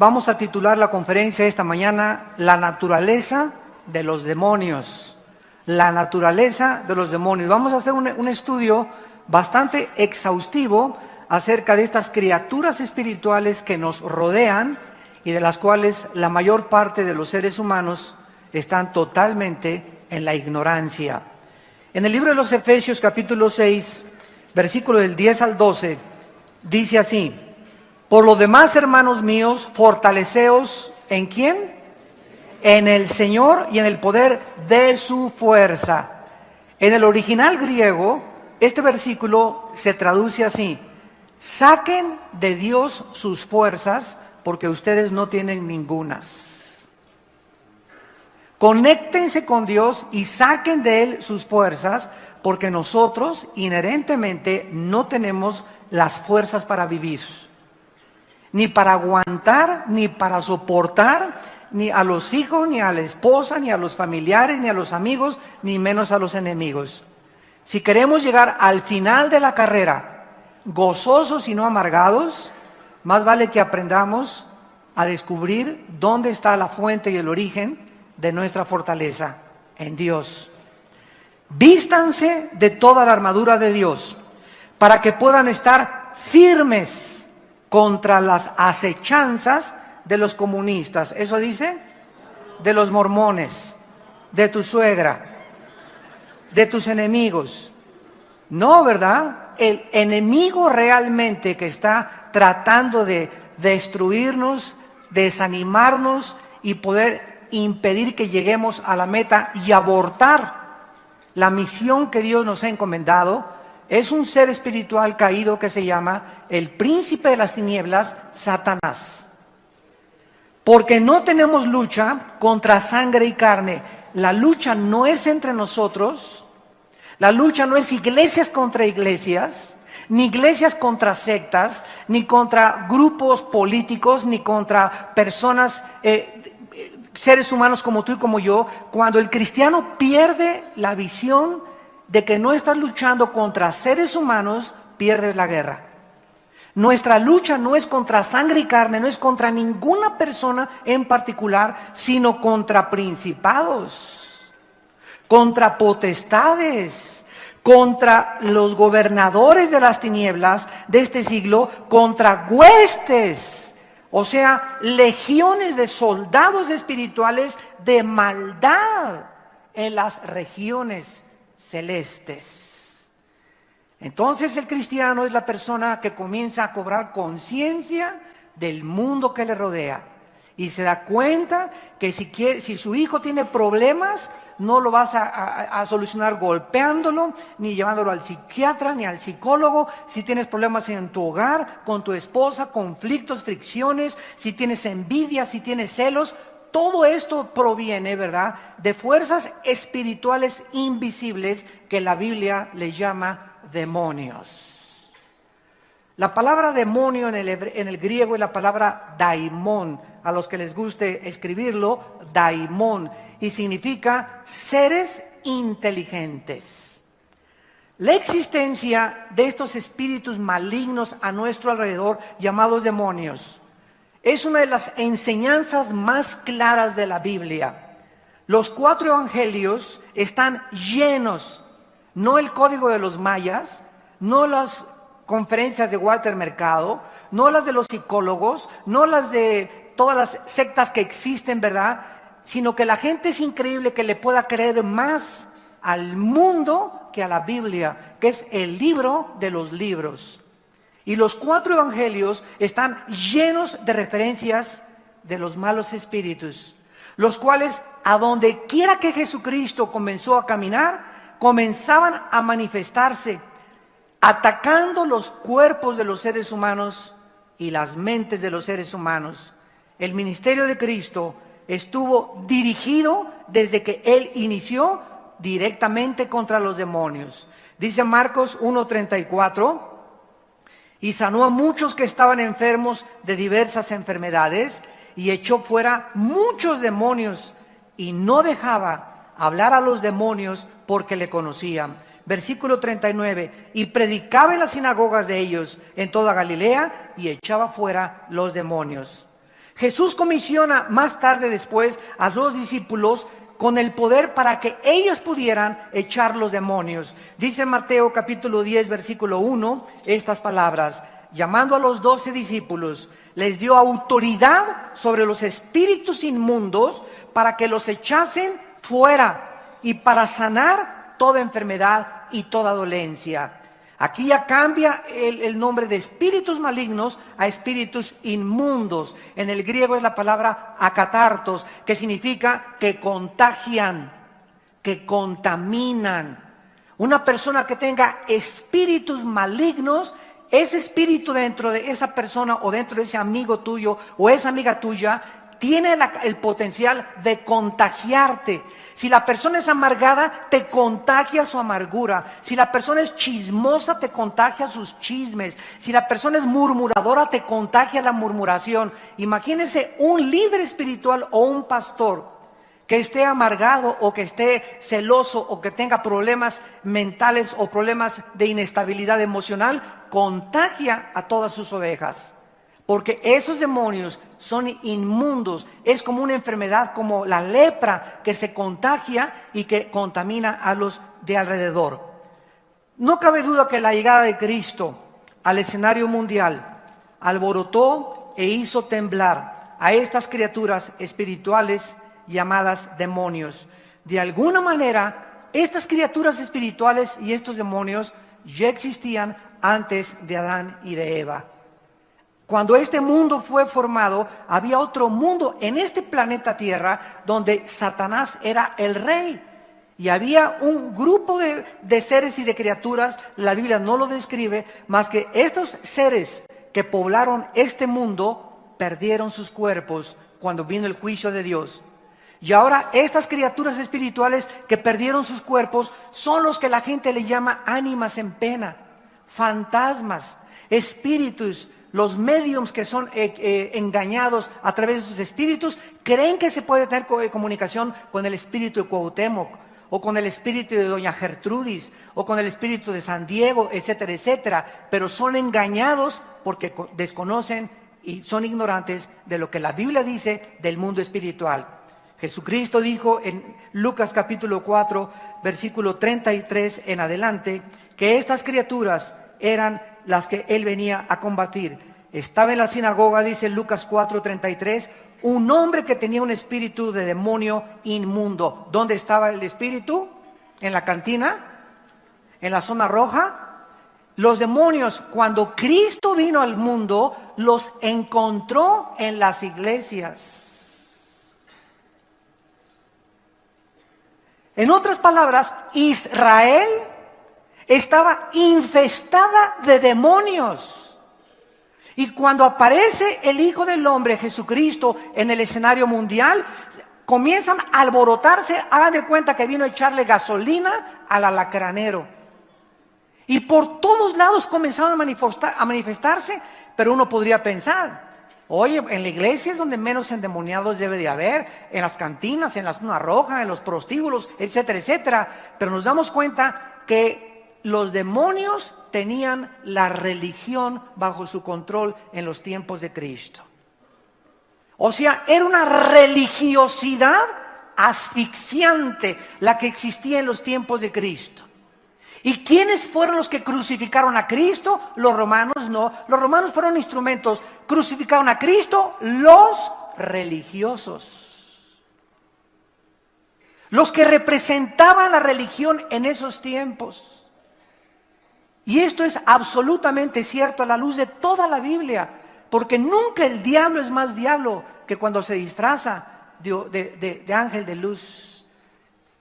Vamos a titular la conferencia esta mañana, La naturaleza de los demonios. La naturaleza de los demonios. Vamos a hacer un estudio bastante exhaustivo acerca de estas criaturas espirituales que nos rodean y de las cuales la mayor parte de los seres humanos están totalmente en la ignorancia. En el libro de los Efesios, capítulo 6, versículo del 10 al 12, dice así: por lo demás, hermanos míos, fortaleceos, ¿en quién? En el Señor y en el poder de su fuerza. En el original griego, este versículo se traduce así: saquen de Dios sus fuerzas, porque ustedes no tienen ningunas. Conéctense con Dios y saquen de Él sus fuerzas, porque nosotros inherentemente no tenemos las fuerzas para vivir, ni para aguantar, ni para soportar, ni a los hijos, ni a la esposa, ni a los familiares, ni a los amigos, ni menos a los enemigos. Si queremos llegar al final de la carrera gozosos y no amargados, más vale que aprendamos a descubrir dónde está la fuente y el origen de nuestra fortaleza, en Dios. Vístanse de toda la armadura de Dios, para que puedan estar firmes contra las acechanzas de los comunistas. ¿Eso dice? De los mormones, de tu suegra, de tus enemigos. No, ¿verdad? El enemigo realmente que está tratando de destruirnos, desanimarnos y poder impedir que lleguemos a la meta y abortar la misión que Dios nos ha encomendado, es un ser espiritual caído que se llama el príncipe de las tinieblas, Satanás. Porque no tenemos lucha contra sangre y carne. La lucha no es entre nosotros, la lucha no es iglesias contra iglesias, ni iglesias contra sectas, ni contra grupos políticos, ni contra personas, seres humanos como tú y como yo. Cuando el cristiano pierde la visión de que no estás luchando contra seres humanos, pierdes la guerra. Nuestra lucha no es contra sangre y carne, no es contra ninguna persona en particular, sino contra principados, contra potestades, contra los gobernadores de las tinieblas de este siglo, contra huestes, o sea, legiones de soldados espirituales de maldad en las regiones celestes. Entonces el cristiano es la persona que comienza a cobrar conciencia del mundo que le rodea y se da cuenta que si su hijo tiene problemas, no lo vas a solucionar golpeándolo, ni llevándolo al psiquiatra, ni al psicólogo. Si tienes problemas en tu hogar, con tu esposa, conflictos, fricciones, si tienes envidia, si tienes celos, todo esto proviene, ¿verdad?, de fuerzas espirituales invisibles que la Biblia le llama demonios. La palabra demonio en el griego es la palabra daimon, a los que les guste escribirlo, daimon, y significa seres inteligentes. La existencia de estos espíritus malignos a nuestro alrededor, llamados demonios, es una de las enseñanzas más claras de la Biblia. Los 4 evangelios están llenos, no el código de los mayas, no las conferencias de Walter Mercado, no las de los psicólogos, no las de todas las sectas que existen, ¿verdad?, sino que la gente es increíble que le pueda creer más al mundo que a la Biblia, que es el libro de los libros. Y los 4 evangelios están llenos de referencias de los malos espíritus, los cuales, a donde quiera que Jesucristo comenzó a caminar, comenzaban a manifestarse, atacando los cuerpos de los seres humanos y las mentes de los seres humanos. El ministerio de Cristo estuvo dirigido desde que Él inició directamente contra los demonios. Dice Marcos 1:34, y sanó a muchos que estaban enfermos de diversas enfermedades y echó fuera muchos demonios y no dejaba hablar a los demonios porque le conocían. Versículo 39, y predicaba en las sinagogas de ellos en toda Galilea y echaba fuera los demonios. Jesús comisiona más tarde después a los discípulos con el poder para que ellos pudieran echar los demonios. Dice en Mateo capítulo 10, versículo 1, estas palabras: llamando a los 12 discípulos, les dio autoridad sobre los espíritus inmundos para que los echasen fuera y para sanar toda enfermedad y toda dolencia. Aquí ya cambia el nombre de espíritus malignos a espíritus inmundos. En el griego es la palabra akatartos, que significa que contagian, que contaminan. Una persona que tenga espíritus malignos, ese espíritu dentro de esa persona o dentro de ese amigo tuyo o esa amiga tuya tiene el potencial de contagiarte. Si la persona es amargada, te contagia su amargura. Si la persona es chismosa, te contagia sus chismes. Si la persona es murmuradora, te contagia la murmuración. Imagínense un líder espiritual o un pastor que esté amargado o que esté celoso o que tenga problemas mentales o problemas de inestabilidad emocional, contagia a todas sus ovejas. Porque esos demonios son inmundos, es como una enfermedad, como la lepra que se contagia y que contamina a los de alrededor. No cabe duda que la llegada de Cristo al escenario mundial alborotó e hizo temblar a estas criaturas espirituales llamadas demonios. De alguna manera, estas criaturas espirituales y estos demonios ya existían antes de Adán y de Eva. Cuando este mundo fue formado, había otro mundo en este planeta Tierra donde Satanás era el rey. Y había un grupo de seres y de criaturas, la Biblia no lo describe, más que estos seres que poblaron este mundo perdieron sus cuerpos cuando vino el juicio de Dios. Y ahora estas criaturas espirituales que perdieron sus cuerpos son los que la gente le llama ánimas en pena, fantasmas, espíritus. Los mediums que son engañados a través de sus espíritus creen que se puede tener comunicación con el espíritu de Cuauhtémoc, o con el espíritu de doña Gertrudis, o con el espíritu de San Diego, etcétera, etcétera. Pero son engañados porque desconocen y son ignorantes de lo que la Biblia dice del mundo espiritual. Jesucristo dijo en Lucas capítulo 4, versículo 33 en adelante, que estas criaturas eran las que él venía a combatir. Estaba en la sinagoga, dice Lucas 4:33, un hombre que tenía un espíritu de demonio inmundo. ¿Dónde estaba el espíritu? ¿En la cantina? ¿En la zona roja? Los demonios, cuando Cristo vino al mundo, los encontró en las iglesias. En otras palabras, Israel estaba infestada de demonios. Y cuando aparece el Hijo del Hombre, Jesucristo, en el escenario mundial, comienzan a alborotarse. Hagan de cuenta que vino a echarle gasolina al alacranero. Y por todos lados comenzaron a manifestarse. Pero uno podría pensar, oye, en la iglesia es donde menos endemoniados debe de haber, en las cantinas, en la zona roja, en los prostíbulos, etcétera, etcétera. Pero nos damos cuenta que los demonios tenían la religión bajo su control en los tiempos de Cristo. O sea, era una religiosidad asfixiante la que existía en los tiempos de Cristo. ¿Y quiénes fueron los que crucificaron a Cristo? Los romanos no. Los romanos fueron instrumentos. Crucificaron a Cristo los religiosos. Los que representaban la religión en esos tiempos. Y esto es absolutamente cierto a la luz de toda la Biblia, porque nunca el diablo es más diablo que cuando se disfraza de ángel de luz.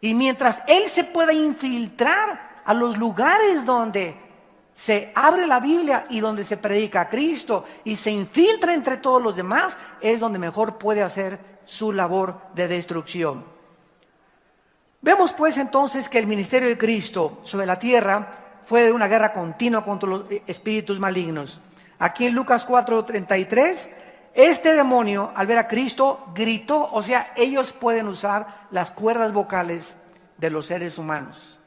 Y mientras él se pueda infiltrar a los lugares donde se abre la Biblia y donde se predica a Cristo y se infiltra entre todos los demás, es donde mejor puede hacer su labor de destrucción. Vemos pues entonces que el ministerio de Cristo sobre la tierra fue de una guerra continua contra los espíritus malignos. Aquí en Lucas 4:33, este demonio al ver a Cristo gritó, o sea, ellos pueden usar las cuerdas vocales de los seres humanos.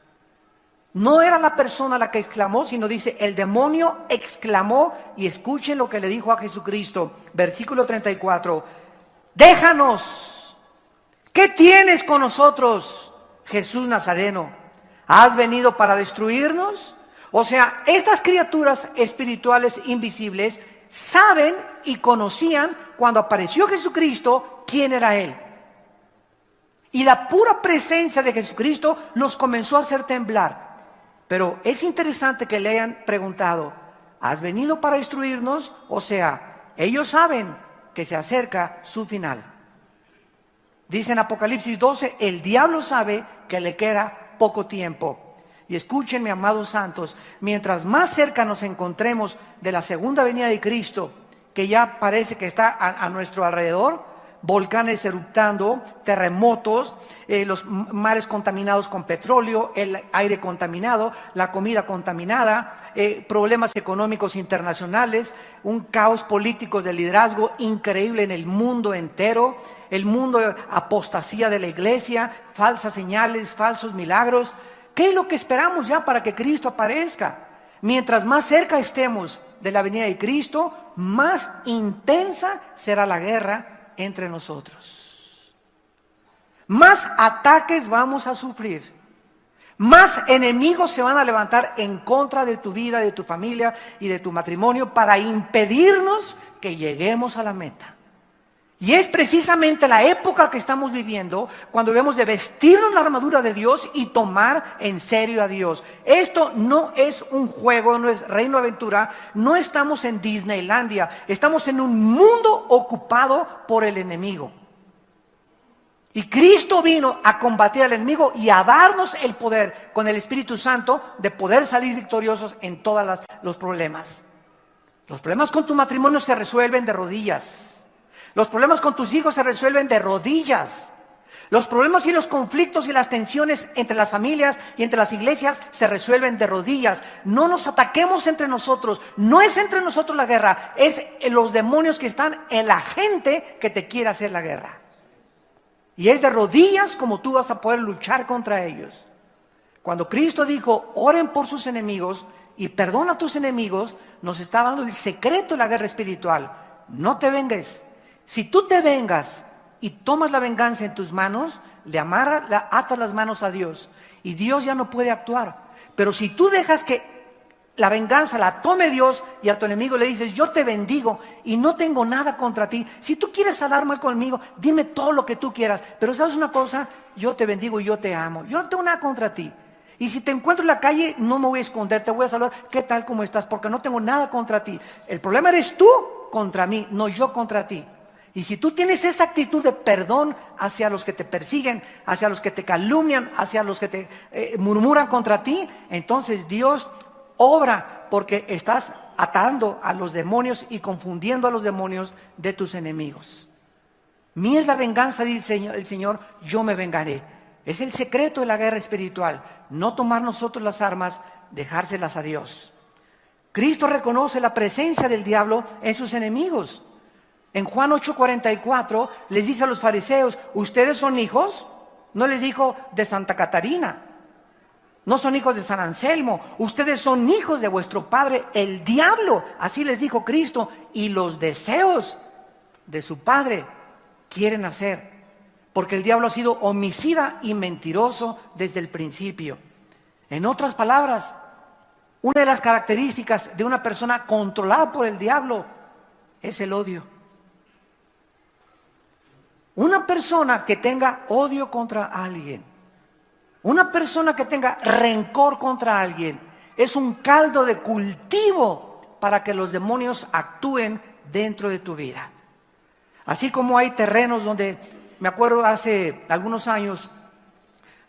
No era la persona la que exclamó, sino dice, el demonio exclamó, y escuchen lo que le dijo a Jesucristo, versículo 34, déjanos, ¿qué tienes con nosotros, Jesús Nazareno? ¿Has venido para destruirnos? O sea, estas criaturas espirituales invisibles saben y conocían cuando apareció Jesucristo quién era Él. Y la pura presencia de Jesucristo los comenzó a hacer temblar. Pero es interesante que le hayan preguntado, ¿has venido para destruirnos? O sea, ellos saben que se acerca su final. Dice en Apocalipsis 12, el diablo sabe que le queda poco tiempo. Y escúchenme, amados santos, mientras más cerca nos encontremos de la segunda venida de Cristo, que ya parece que está a nuestro alrededor, volcanes eruptando, terremotos, los mares contaminados con petróleo, el aire contaminado, la comida contaminada, problemas económicos internacionales, un caos político de liderazgo increíble en el mundo entero, el mundo apostasía de la iglesia, falsas señales, falsos milagros. ¿Qué es lo que esperamos ya para que Cristo aparezca? Mientras más cerca estemos de la venida de Cristo, más intensa será la guerra entre nosotros. Más ataques vamos a sufrir. Más enemigos se van a levantar en contra de tu vida, de tu familia y de tu matrimonio para impedirnos que lleguemos a la meta. Y es precisamente la época que estamos viviendo cuando debemos de vestirnos la armadura de Dios y tomar en serio a Dios. Esto no es un juego, no es Reino Aventura, no estamos en Disneylandia, estamos en un mundo ocupado por el enemigo. Y Cristo vino a combatir al enemigo y a darnos el poder con el Espíritu Santo de poder salir victoriosos en todos los problemas. Los problemas con tu matrimonio se resuelven de rodillas. Los problemas con tus hijos se resuelven de rodillas. Los problemas y los conflictos y las tensiones entre las familias y entre las iglesias se resuelven de rodillas. No nos ataquemos entre nosotros. No es entre nosotros la guerra. Es los demonios que están en la gente que te quiere hacer la guerra. Y es de rodillas como tú vas a poder luchar contra ellos. Cuando Cristo dijo, oren por sus enemigos y perdona a tus enemigos, nos está dando el secreto de la guerra espiritual. No te vengues. Si tú te vengas y tomas la venganza en tus manos, atas las manos a Dios y Dios ya no puede actuar. Pero si tú dejas que la venganza la tome Dios y a tu enemigo le dices, yo te bendigo y no tengo nada contra ti. Si tú quieres hablar mal conmigo, dime todo lo que tú quieras. Pero ¿sabes una cosa? Yo te bendigo y yo te amo. Yo no tengo nada contra ti. Y si te encuentro en la calle, no me voy a esconder, te voy a saludar. ¿Qué tal? ¿Cómo estás? Porque no tengo nada contra ti. El problema eres tú contra mí, no yo contra ti. Y si tú tienes esa actitud de perdón hacia los que te persiguen, hacia los que te calumnian, hacia los que te murmuran contra ti, entonces Dios obra porque estás atando a los demonios y confundiendo a los demonios de tus enemigos. Mía es la venganza, dice el Señor, yo me vengaré. Es el secreto de la guerra espiritual, no tomar nosotros las armas, dejárselas a Dios. Cristo reconoce la presencia del diablo en sus enemigos. En Juan 8:44 les dice a los fariseos, ¿ustedes son hijos? No les dijo de Santa Catarina, no son hijos de San Anselmo, ustedes son hijos de vuestro padre el diablo, así les dijo Cristo, y los deseos de su padre quieren hacer, porque el diablo ha sido homicida y mentiroso desde el principio. En otras palabras, una de las características de una persona controlada por el diablo es el odio. Una persona que tenga odio contra alguien, una persona que tenga rencor contra alguien, es un caldo de cultivo para que los demonios actúen dentro de tu vida. Así como hay terrenos donde, me acuerdo hace algunos años,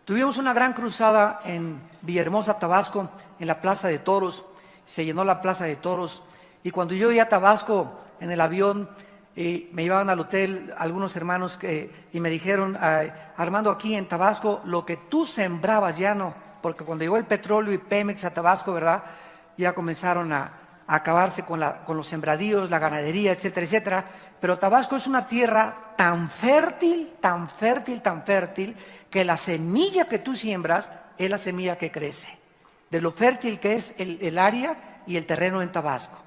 tuvimos una gran cruzada en Villahermosa, Tabasco, en la Plaza de Toros, se llenó la Plaza de Toros, y cuando yo iba a Tabasco en el avión, me llevaban al hotel algunos hermanos y me dijeron, Armando, aquí en Tabasco, lo que tú sembrabas ya no, porque cuando llegó el petróleo y Pemex a Tabasco, ¿verdad? Ya comenzaron a acabarse con los sembradíos, la ganadería, etcétera, etcétera. Pero Tabasco es una tierra tan fértil, tan fértil, tan fértil, que la semilla que tú siembras es la semilla que crece. de lo fértil que es el área y el terreno en Tabasco.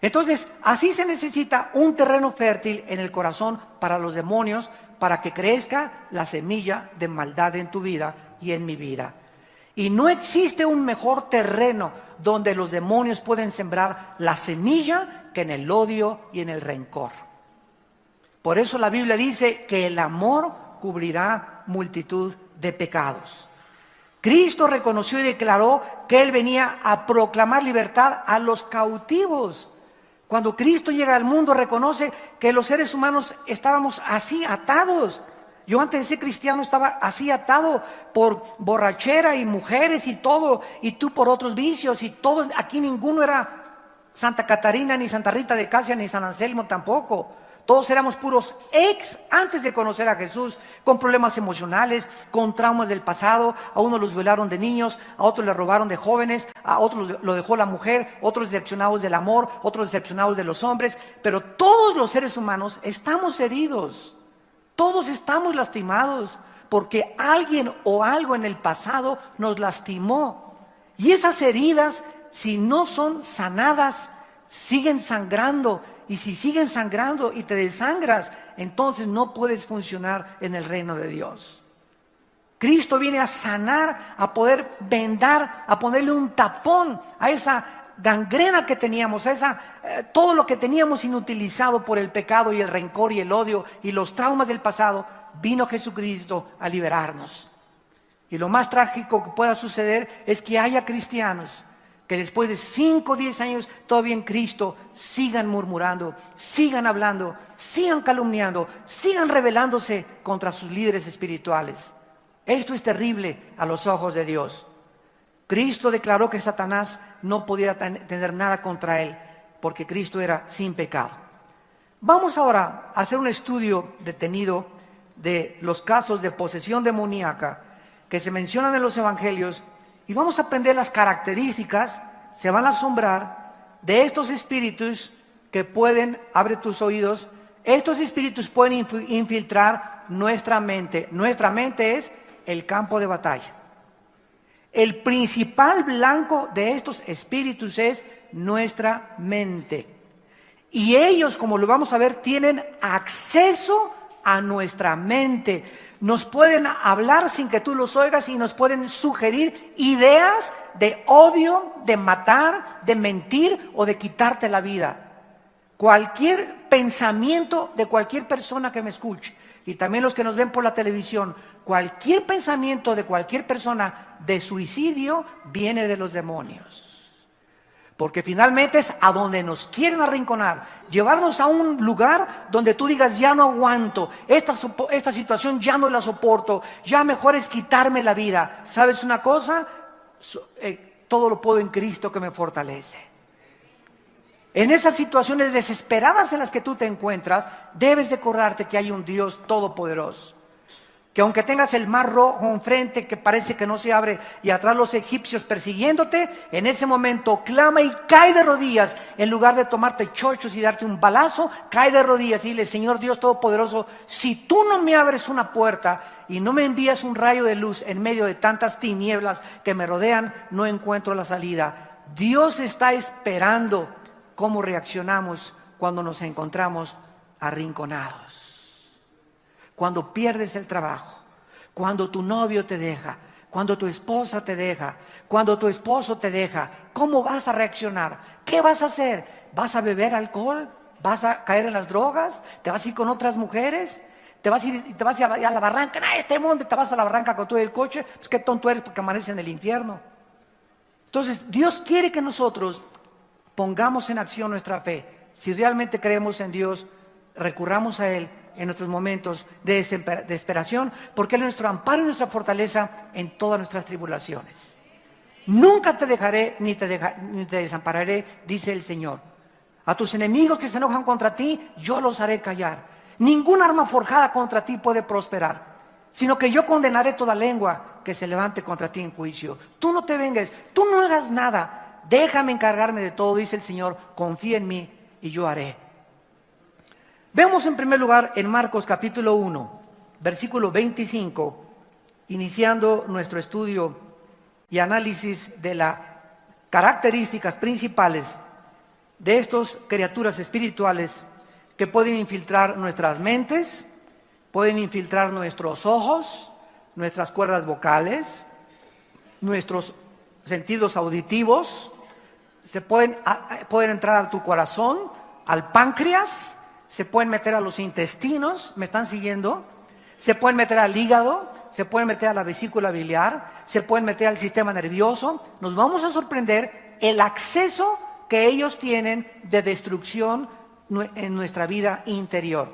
Entonces, así se necesita un terreno fértil en el corazón para los demonios, para que crezca la semilla de maldad en tu vida y en mi vida. Y no existe un mejor terreno donde los demonios pueden sembrar la semilla que en el odio y en el rencor. Por eso la Biblia dice que el amor cubrirá multitud de pecados. Cristo reconoció y declaró que Él venía a proclamar libertad a los cautivos. Cuando Cristo llega al mundo, reconoce que los seres humanos estábamos así atados. Yo antes de ser cristiano estaba así atado por borrachera y mujeres y todo, y tú por otros vicios y todo. Aquí ninguno era Santa Catarina, ni Santa Rita de Casia, ni San Anselmo tampoco. Todos éramos puros antes de conocer a Jesús, con problemas emocionales, con traumas del pasado. A unos los violaron de niños, a otros le robaron de jóvenes, a otros lo dejó la mujer, otros decepcionados del amor, otros decepcionados de los hombres. Pero todos los seres humanos estamos heridos, todos estamos lastimados, porque alguien o algo en el pasado nos lastimó. Y esas heridas, si no son sanadas, siguen sangrando. Y si siguen sangrando y te desangras, entonces no puedes funcionar en el reino de Dios. Cristo viene a sanar, a poder vendar, a ponerle un tapón a esa gangrena que teníamos, a todo lo que teníamos inutilizado por el pecado y el rencor y el odio y los traumas del pasado. Vino Jesucristo a liberarnos. Y lo más trágico que pueda suceder es que haya cristianos que después de 5 o 10 años todavía en Cristo sigan murmurando, sigan hablando, sigan calumniando, sigan rebelándose contra sus líderes espirituales. Esto es terrible a los ojos de Dios. Cristo declaró que Satanás no podía tener nada contra él, porque Cristo era sin pecado. Vamos ahora a hacer un estudio detenido de los casos de posesión demoníaca que se mencionan en los evangelios. Y vamos a aprender las características, se van a asombrar, de estos espíritus que pueden, abre tus oídos, estos espíritus pueden infiltrar nuestra mente. Nuestra mente es el campo de batalla. El principal blanco de estos espíritus es nuestra mente. Y ellos, como lo vamos a ver, tienen acceso a nuestra mente. Nos pueden hablar sin que tú los oigas y nos pueden sugerir ideas de odio, de matar, de mentir o de quitarte la vida. Cualquier pensamiento de cualquier persona que me escuche, y también los que nos ven por la televisión, cualquier pensamiento de cualquier persona de suicidio viene de los demonios. Porque finalmente es a donde nos quieren arrinconar, llevarnos a un lugar donde tú digas, ya no aguanto, esta situación ya no la soporto, ya mejor es quitarme la vida. ¿Sabes una cosa? Todo lo puedo en Cristo que me fortalece. En esas situaciones desesperadas en las que tú te encuentras, debes de acordarte que hay un Dios todopoderoso. Que aunque tengas el mar rojo enfrente que parece que no se abre y atrás los egipcios persiguiéndote, en ese momento clama y cae de rodillas. En lugar de tomarte chochos y darte un balazo, cae de rodillas y dile, Señor Dios Todopoderoso, si tú no me abres una puerta y no me envías un rayo de luz en medio de tantas tinieblas que me rodean, no encuentro la salida. Dios está esperando cómo reaccionamos cuando nos encontramos arrinconados. Cuando pierdes el trabajo, cuando tu novio te deja, cuando tu esposa te deja, cuando tu esposo te deja, ¿cómo vas a reaccionar? ¿Qué vas a hacer? ¿Vas a beber alcohol? ¿Vas a caer en las drogas? ¿Te vas a ir con otras mujeres? ¿Te vas a ir a la barranca? ¡Ah, este mundo! ¿Te vas a la barranca con todo el coche? Pues qué tonto eres porque amaneces en el infierno. Entonces, Dios quiere que nosotros pongamos en acción nuestra fe. Si realmente creemos en Dios, recurramos a Él en nuestros momentos de desesperación, porque Él es nuestro amparo y nuestra fortaleza en todas nuestras tribulaciones. Nunca te dejaré ni te desampararé, dice el Señor. A tus enemigos que se enojan contra ti, yo los haré callar. Ningún arma forjada contra ti puede prosperar, sino que yo condenaré toda lengua que se levante contra ti en juicio. Tú no te vengues, tú no hagas nada, déjame encargarme de todo, dice el Señor, confía en mí y yo haré. Vemos en primer lugar en Marcos capítulo 1, versículo 25, iniciando nuestro estudio y análisis de las características principales de estas criaturas espirituales que pueden infiltrar nuestras mentes, pueden infiltrar nuestros ojos, nuestras cuerdas vocales, nuestros sentidos auditivos, pueden entrar a tu corazón, al páncreas, se pueden meter a los intestinos, ¿me están siguiendo? Se pueden meter al hígado, se pueden meter a la vesícula biliar, se pueden meter al sistema nervioso. Nos vamos a sorprender el acceso que ellos tienen de destrucción en nuestra vida interior.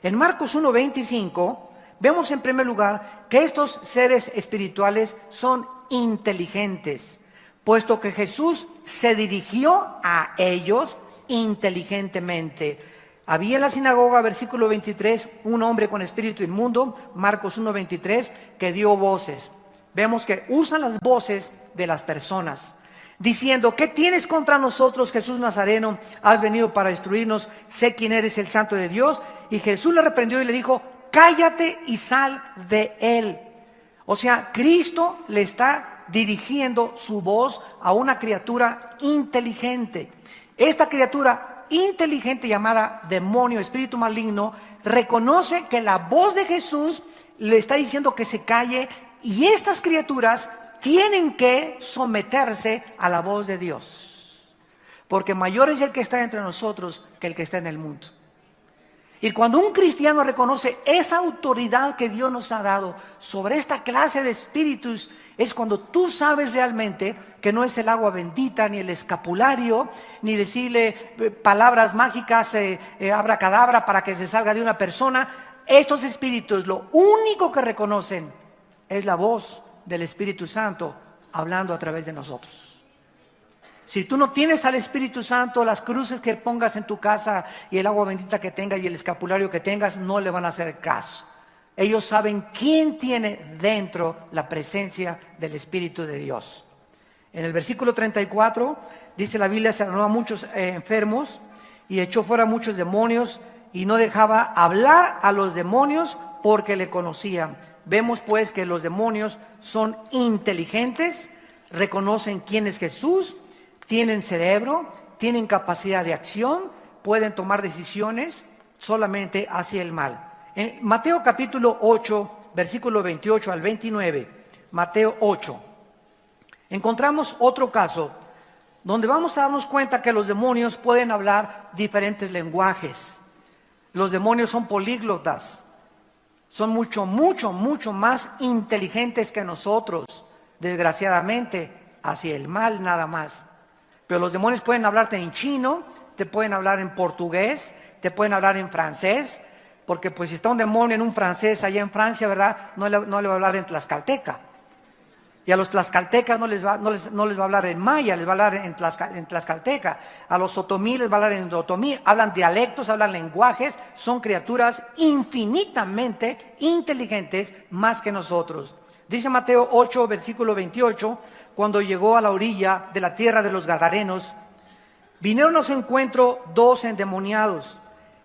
En Marcos 1:25 vemos en primer lugar que estos seres espirituales son inteligentes, puesto que Jesús se dirigió a ellos inteligentemente. Había en la sinagoga, versículo 23, un hombre con espíritu inmundo, Marcos 1:23, que dio voces. Vemos que usan las voces de las personas, diciendo: ¿qué tienes contra nosotros, Jesús Nazareno? Has venido para destruirnos, sé quién eres, el Santo de Dios. Y Jesús le reprendió y le dijo: cállate y sal de él. O sea, Cristo le está dirigiendo su voz a una criatura inteligente. Esta criatura inteligente, llamada demonio, espíritu maligno, reconoce que la voz de Jesús le está diciendo que se calle, y estas criaturas tienen que someterse a la voz de Dios, porque mayor es el que está entre nosotros que el que está en el mundo. Y cuando un cristiano reconoce esa autoridad que Dios nos ha dado sobre esta clase de espíritus, es cuando tú sabes realmente que no es el agua bendita, ni el escapulario, ni decirle palabras mágicas, abracadabra, para que se salga de una persona. Estos espíritus lo único que reconocen es la voz del Espíritu Santo hablando a través de nosotros. Si tú no tienes al Espíritu Santo, las cruces que pongas en tu casa y el agua bendita que tengas y el escapulario que tengas no le van a hacer caso. Ellos saben quién tiene dentro la presencia del Espíritu de Dios. En el versículo 34 dice la Biblia: se sanó a muchos enfermos y echó fuera muchos demonios, y no dejaba hablar a los demonios porque le conocían. Vemos pues que los demonios son inteligentes, reconocen quién es Jesús, tienen cerebro, tienen capacidad de acción, pueden tomar decisiones solamente hacia el mal. En Mateo capítulo 8, versículo 28 al 29, Mateo 8, encontramos otro caso donde vamos a darnos cuenta que los demonios pueden hablar diferentes lenguajes. Los demonios son políglotas, son mucho más inteligentes que nosotros, desgraciadamente, hacia el mal nada más. Pero los demonios pueden hablarte en chino, te pueden hablar en portugués, te pueden hablar en francés, porque pues si está un demonio en un francés allá en Francia, ¿verdad? No le va a hablar en tlaxcalteca. Y a los tlaxcaltecas no les va a hablar en maya, les va a hablar en tlaxcalteca. A los otomí les va a hablar en otomí. Hablan dialectos, hablan lenguajes, son criaturas infinitamente inteligentes más que nosotros. Dice Mateo 8, versículo 28, cuando llegó a la orilla de la tierra de los Gadarenos, vinieron a su encuentro 2 endemoniados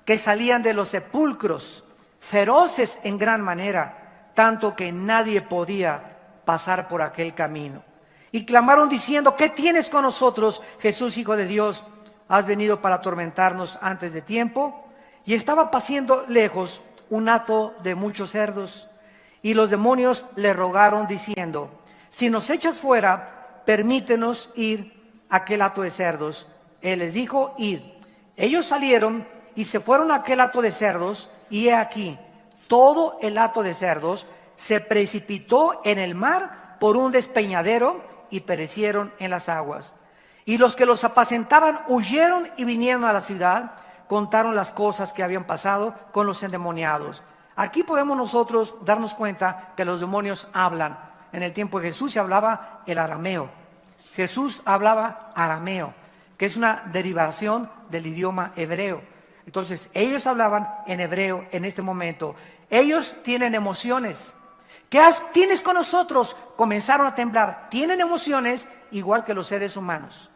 que salían de los sepulcros, feroces en gran manera, tanto que nadie podía pasar por aquel camino. Y clamaron diciendo: ¿qué tienes con nosotros, Jesús, Hijo de Dios? ¿Has venido para atormentarnos antes de tiempo? Y estaba pasando lejos un hato de muchos cerdos, y los demonios le rogaron diciendo: si nos echas fuera, permítenos ir a aquel hato de cerdos. Él les dijo: id. Ellos salieron y se fueron a aquel hato de cerdos, y he aquí, todo el hato de cerdos se precipitó en el mar por un despeñadero y perecieron en las aguas. Y los que los apacentaban huyeron y vinieron a la ciudad, contaron las cosas que habían pasado con los endemoniados. Aquí podemos nosotros darnos cuenta que los demonios hablan. En el tiempo de Jesús se hablaba el arameo. Jesús hablaba arameo, que es una derivación del idioma hebreo. Entonces, ellos hablaban en hebreo en este momento. Ellos tienen emociones. ¿Qué tienes con nosotros? Comenzaron a temblar. Tienen emociones igual que los seres humanos.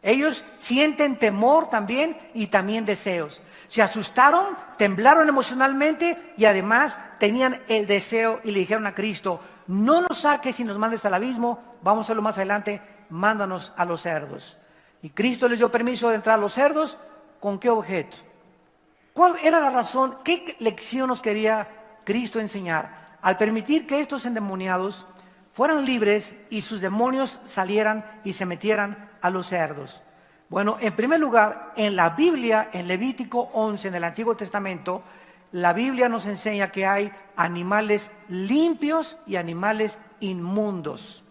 Ellos sienten temor también y también deseos. Se asustaron, temblaron emocionalmente y además tenían el deseo y le dijeron a Cristo: no nos saques y nos mandes al abismo, vamos a hacerlo más adelante, mándanos a los cerdos. Y Cristo les dio permiso de entrar a los cerdos, ¿con qué objeto? ¿Cuál era la razón? ¿Qué lección nos quería Cristo enseñar? Al permitir que estos endemoniados fueran libres y sus demonios salieran y se metieran a los cerdos. Bueno, en primer lugar, en la Biblia, en Levítico 11, en el Antiguo Testamento, la Biblia nos enseña que hay animales limpios y animales inmundos.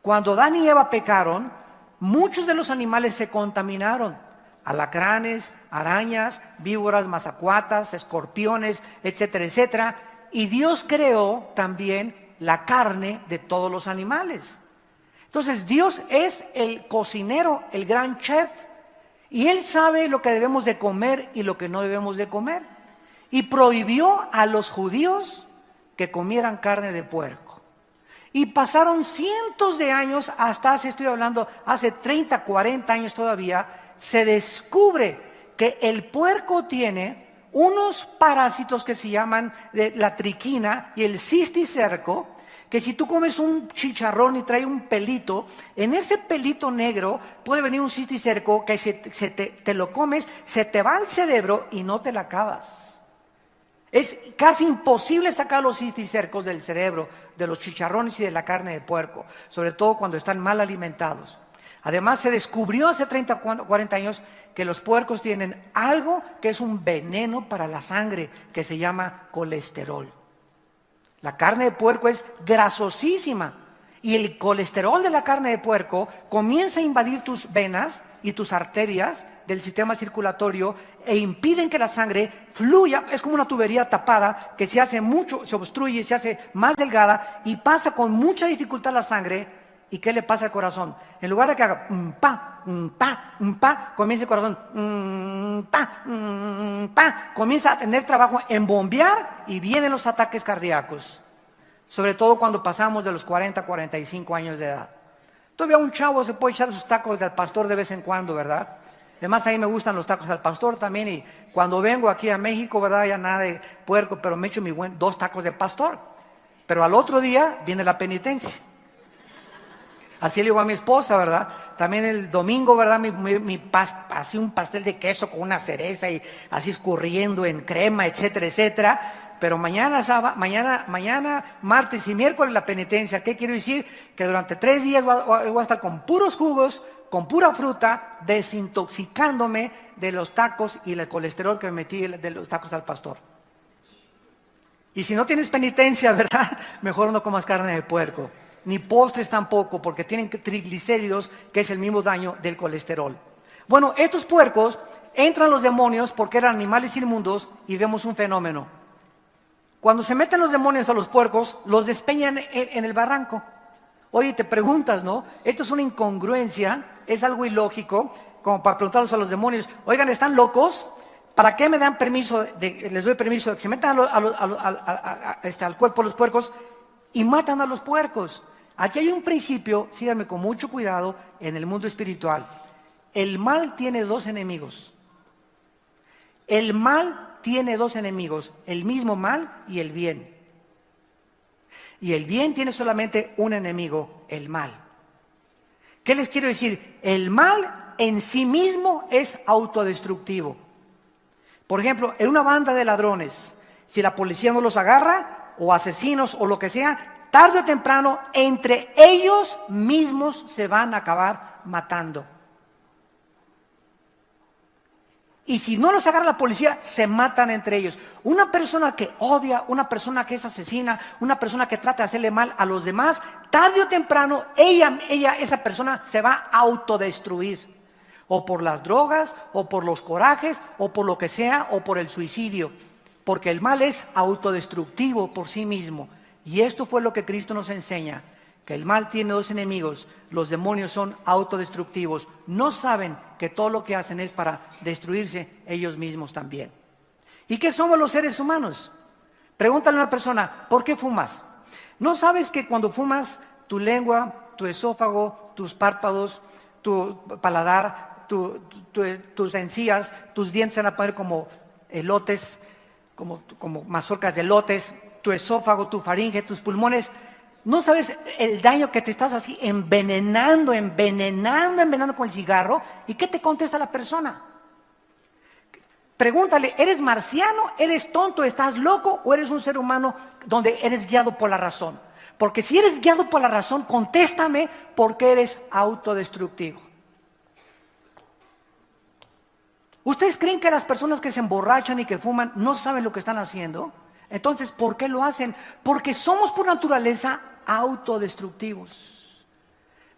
Cuando Adán y Eva pecaron, muchos de los animales se contaminaron. Alacranes, arañas, víboras, mazacuatas, escorpiones, etcétera, etcétera. Y Dios creó también la carne de todos los animales. Entonces Dios es el cocinero, el gran chef, y Él sabe lo que debemos de comer y lo que no debemos de comer. Y prohibió a los judíos que comieran carne de puerco. Y pasaron cientos de años, estoy hablando, hace 30, 40 años todavía, se descubre que el puerco tiene unos parásitos que se llaman la triquina y el cisticerco, que si tú comes un chicharrón y trae un pelito, en ese pelito negro puede venir un cisticerco que te lo comes, se te va al cerebro y no te la acabas. Es casi imposible sacar los cisticercos del cerebro, de los chicharrones y de la carne de puerco, sobre todo cuando están mal alimentados. Además, se descubrió hace 30 o 40 años que los puercos tienen algo que es un veneno para la sangre, que se llama colesterol. La carne de puerco es grasosísima y el colesterol de la carne de puerco comienza a invadir tus venas y tus arterias del sistema circulatorio e impiden que la sangre fluya. Es como una tubería tapada que se hace mucho, se obstruye, se hace más delgada y pasa con mucha dificultad la sangre. ¿Y qué le pasa al corazón? En lugar de que haga comienza el corazón comienza a tener trabajo en bombear y vienen los ataques cardíacos. Sobre todo cuando pasamos de los 40 a 45 años de edad. Todavía un chavo se puede echar sus tacos del pastor de vez en cuando, ¿verdad? Además, a mí me gustan los tacos al pastor también. Y cuando vengo aquí a México, ¿verdad? Ya nada de puerco, pero me echo 2 tacos de pastor. Pero al otro día viene la penitencia. Así le digo a mi esposa, ¿verdad? También el domingo, ¿verdad? Así un pastel de queso con una cereza y así escurriendo en crema, etcétera, etcétera. Pero mañana, martes y miércoles la penitencia. ¿Qué quiero decir? Que durante 3 días voy a estar con puros jugos, con pura fruta, desintoxicándome de los tacos y el colesterol que me metí de los tacos al pastor. Y si no tienes penitencia, ¿verdad? Mejor no comas carne de puerco. Ni postres tampoco, porque tienen triglicéridos, que es el mismo daño del colesterol. Bueno, estos puercos entran los demonios porque eran animales inmundos y vemos un fenómeno. Cuando se meten los demonios a los puercos, los despeñan en el barranco. Oye, te preguntas, ¿no? Esto es una incongruencia, es algo ilógico, como para preguntarlos a los demonios, oigan, ¿están locos? ¿Para qué me dan permiso, les doy permiso de que se metan al cuerpo de los puercos y matan a los puercos? Aquí hay un principio, síganme con mucho cuidado, en el mundo espiritual. El mal tiene 2 enemigos. El mal tiene 2 enemigos, el mismo mal y el bien. Y el bien tiene solamente un enemigo, el mal. ¿Qué les quiero decir? El mal en sí mismo es autodestructivo. Por ejemplo, en una banda de ladrones, si la policía no los agarra, o asesinos, o lo que sea, tarde o temprano, entre ellos mismos se van a acabar matando. Y si no los agarra la policía, se matan entre ellos. Una persona que odia, una persona que es asesina, una persona que trata de hacerle mal a los demás, tarde o temprano, esa persona se va a autodestruir. O por las drogas, o por los corajes, o por lo que sea, o por el suicidio. Porque el mal es autodestructivo por sí mismo. Y esto fue lo que Cristo nos enseña. Que el mal tiene 2 enemigos, los demonios son autodestructivos, no saben que todo lo que hacen es para destruirse ellos mismos también. ¿Y qué somos los seres humanos? Pregúntale a una persona, ¿por qué fumas? ¿No sabes que cuando fumas tu lengua, tu esófago, tus párpados, tu paladar, tus encías, tus dientes se van a poner como elotes, como mazorcas de elotes, tu esófago, tu faringe, tus pulmones? No sabes el daño que te estás así envenenando con el cigarro. ¿Y qué te contesta la persona? Pregúntale, ¿eres marciano? ¿Eres tonto? ¿Estás loco? ¿O eres un ser humano donde eres guiado por la razón? Porque si eres guiado por la razón, contéstame por qué eres autodestructivo. ¿Ustedes creen que las personas que se emborrachan y que fuman no saben lo que están haciendo? Entonces, ¿por qué lo hacen? Porque somos por naturaleza autodestructivos.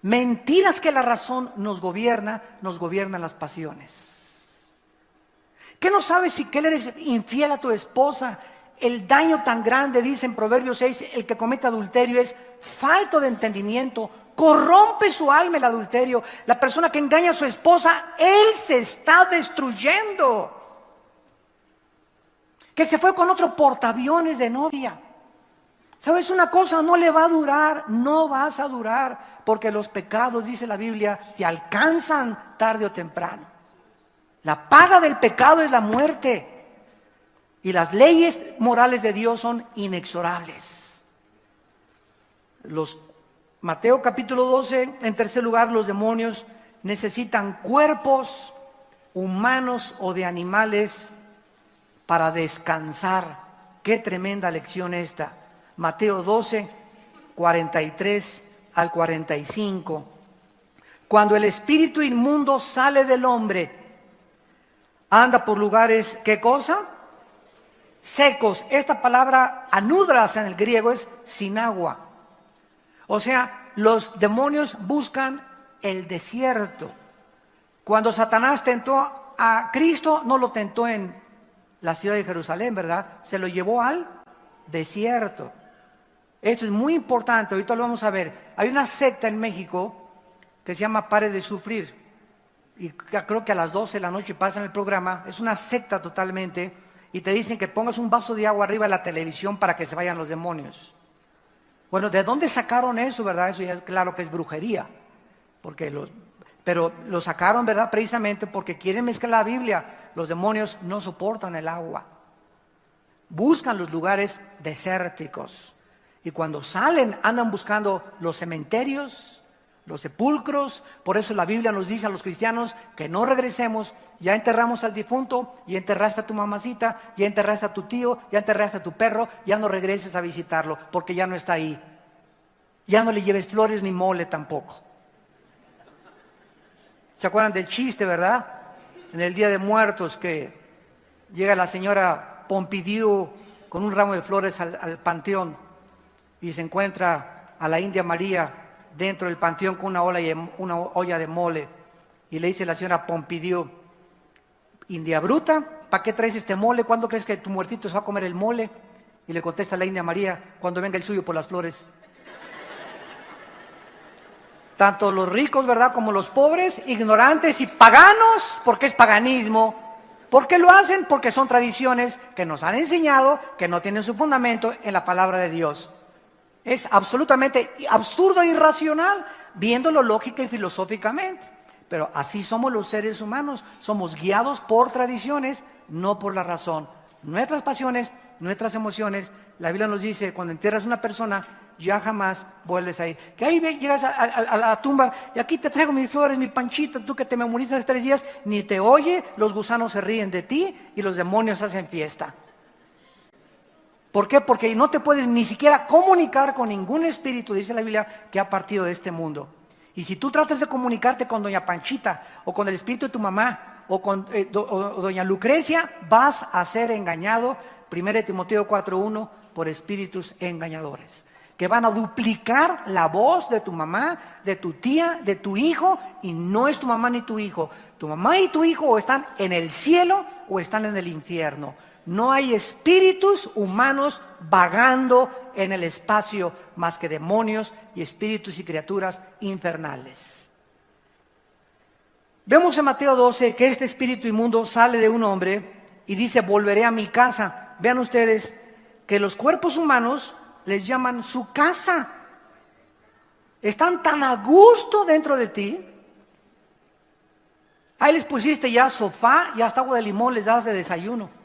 Mentiras que la razón nos gobiernan las pasiones. ¿Qué no sabes si que eres infiel a tu esposa? El daño tan grande, dice en Proverbios 6, el que comete adulterio es falto de entendimiento, corrompe su alma el adulterio. La persona que engaña a su esposa, él se está destruyendo. Que se fue con otro portaaviones de novia. ¿Sabes una cosa? No le va a durar, no vas a durar, porque los pecados, dice la Biblia, te alcanzan tarde o temprano. La paga del pecado es la muerte. Y las leyes morales de Dios son inexorables. Mateo capítulo 12, en tercer lugar, los demonios necesitan cuerpos humanos o de animales para descansar. Qué tremenda lección esta. Mateo 12, 43 al 45. Cuando el espíritu inmundo sale del hombre, anda por lugares, ¿qué cosa? Secos. Esta palabra anudras en el griego es sin agua. O sea, los demonios buscan el desierto. Cuando Satanás tentó a Cristo, no lo tentó en la ciudad de Jerusalén, ¿verdad? Se lo llevó al desierto. Esto es muy importante, ahorita lo vamos a ver. Hay una secta en México que se llama Pare de Sufrir. Y creo que a las 12 de la noche pasan el programa. Es una secta totalmente. Y te dicen que pongas un vaso de agua arriba de la televisión para que se vayan los demonios. Bueno, ¿de dónde sacaron eso, verdad? Eso ya es claro que es brujería. Pero lo sacaron, ¿verdad? Precisamente porque quieren mezclar la Biblia. Los demonios no soportan el agua. Buscan los lugares desérticos. Y cuando salen, andan buscando los cementerios, los sepulcros. Por eso la Biblia nos dice a los cristianos que no regresemos. Ya enterramos al difunto, ya enterraste a tu mamacita, ya enterraste a tu tío, ya enterraste a tu perro, ya no regreses a visitarlo porque ya no está ahí. Ya no le lleves flores ni mole tampoco. ¿Se acuerdan del chiste, verdad? En el Día de Muertos que llega la señora Pompidou con un ramo de flores al panteón y se encuentra a la India María dentro del panteón con una olla de mole, y le dice la señora Pompidou: India bruta, ¿para qué traes este mole? ¿Cuándo crees que tu muertito se va a comer el mole? Y le contesta la India María: cuando venga el suyo por las flores. Tanto los ricos, ¿verdad?, como los pobres, ignorantes y paganos, porque es paganismo. ¿Por qué lo hacen? Porque son tradiciones que nos han enseñado que no tienen su fundamento en la palabra de Dios. Es absolutamente absurdo e irracional, viéndolo lógica y filosóficamente. Pero así somos los seres humanos, somos guiados por tradiciones, no por la razón. Nuestras pasiones, nuestras emociones, la Biblia nos dice, cuando entierras a una persona, ya jamás vuelves a ir. Que ahí llegas a la tumba, y aquí te traigo mis flores, mi panchita, tú que te me moriste hace 3 días, ni te oye, los gusanos se ríen de ti y los demonios hacen fiesta. ¿Por qué? Porque no te puedes ni siquiera comunicar con ningún espíritu, dice la Biblia, que ha partido de este mundo. Y si tú tratas de comunicarte con doña Panchita, o con el espíritu de tu mamá, o con doña Lucrecia, vas a ser engañado, 1 Timoteo 4:1, por espíritus engañadores, que van a duplicar la voz de tu mamá, de tu tía, de tu hijo, y no es tu mamá ni tu hijo. Tu mamá y tu hijo o están en el cielo o están en el infierno. No hay espíritus humanos vagando en el espacio más que demonios y espíritus y criaturas infernales. Vemos en Mateo 12 que este espíritu inmundo sale de un hombre y dice: volveré a mi casa. Vean ustedes que los cuerpos humanos les llaman su casa. Están tan a gusto dentro de ti. Ahí les pusiste ya sofá y hasta agua de limón les das de desayuno.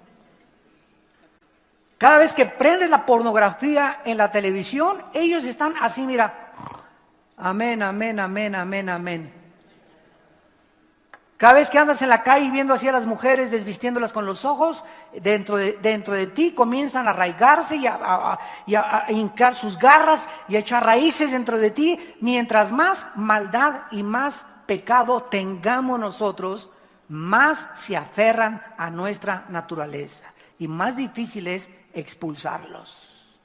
Cada vez que prendes la pornografía en la televisión, ellos están así, mira, amén, amén, amén, amén, amén. Cada vez que andas en la calle viendo así a las mujeres desvistiéndolas con los ojos, dentro de ti comienzan a arraigarse y a hincar sus garras y a echar raíces dentro de ti. Mientras más maldad y más pecado tengamos nosotros, más se aferran a nuestra naturaleza y más difícil es expulsarlos.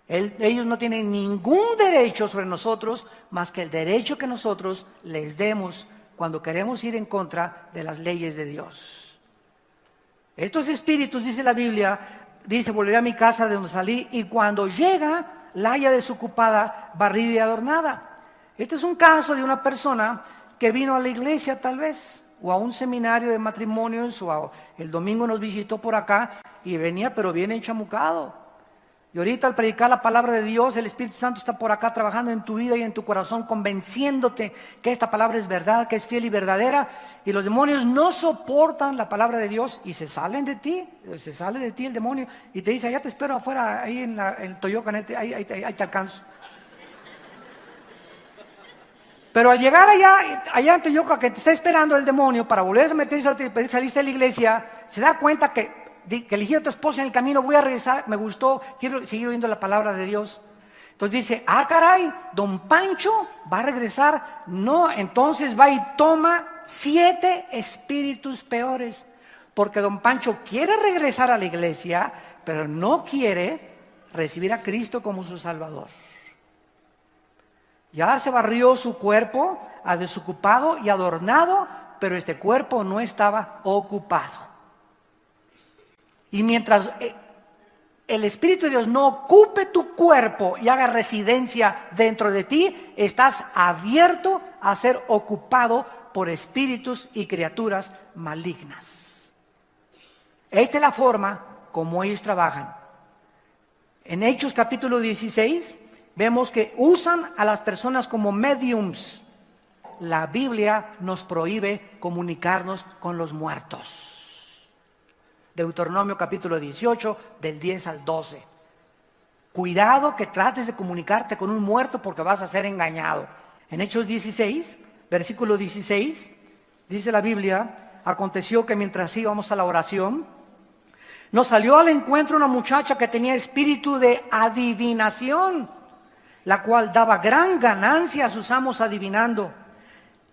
Ellos no tienen ningún derecho sobre nosotros más que el derecho que nosotros les demos cuando queremos ir en contra de las leyes de Dios. Estos espíritus, dice la Biblia, dice, volveré a mi casa de donde salí, y cuando llega, la halla desocupada, barrida y adornada. Este es un caso de una persona que vino a la iglesia tal vez, o a un seminario de matrimonios, el domingo nos visitó por acá, y venía, pero viene enchamucado. Y ahorita al predicar la palabra de Dios, el Espíritu Santo está por acá trabajando en tu vida y en tu corazón, convenciéndote que esta palabra es verdad, que es fiel y verdadera. Y los demonios no soportan la palabra de Dios y se salen de ti, se sale de ti el demonio y te dice, allá te espero afuera, ahí en Toyocan, ahí te alcanzo. Pero al llegar allá en Toyocan, que te está esperando el demonio para volverse a meterse a ti, saliste de la iglesia, se da cuenta que elegí a tu esposa en el camino, voy a regresar, me gustó, quiero seguir oyendo la palabra de Dios. Entonces dice, caray, don Pancho va a regresar. No, entonces va y toma 7 espíritus peores, porque don Pancho quiere regresar a la iglesia, pero no quiere recibir a Cristo como su Salvador. Ya se barrió su cuerpo, desocupado y adornado, pero este cuerpo no estaba ocupado. Y mientras el Espíritu de Dios no ocupe tu cuerpo y haga residencia dentro de ti, estás abierto a ser ocupado por espíritus y criaturas malignas. Esta es la forma como ellos trabajan. En Hechos capítulo 16 vemos que usan a las personas como mediums. La Biblia nos prohíbe comunicarnos con los muertos. Deuteronomio capítulo 18, del 10 al 12. Cuidado que trates de comunicarte con un muerto porque vas a ser engañado. En Hechos 16, versículo 16, dice la Biblia, aconteció que mientras íbamos a la oración, nos salió al encuentro una muchacha que tenía espíritu de adivinación, la cual daba gran ganancia a sus amos adivinando.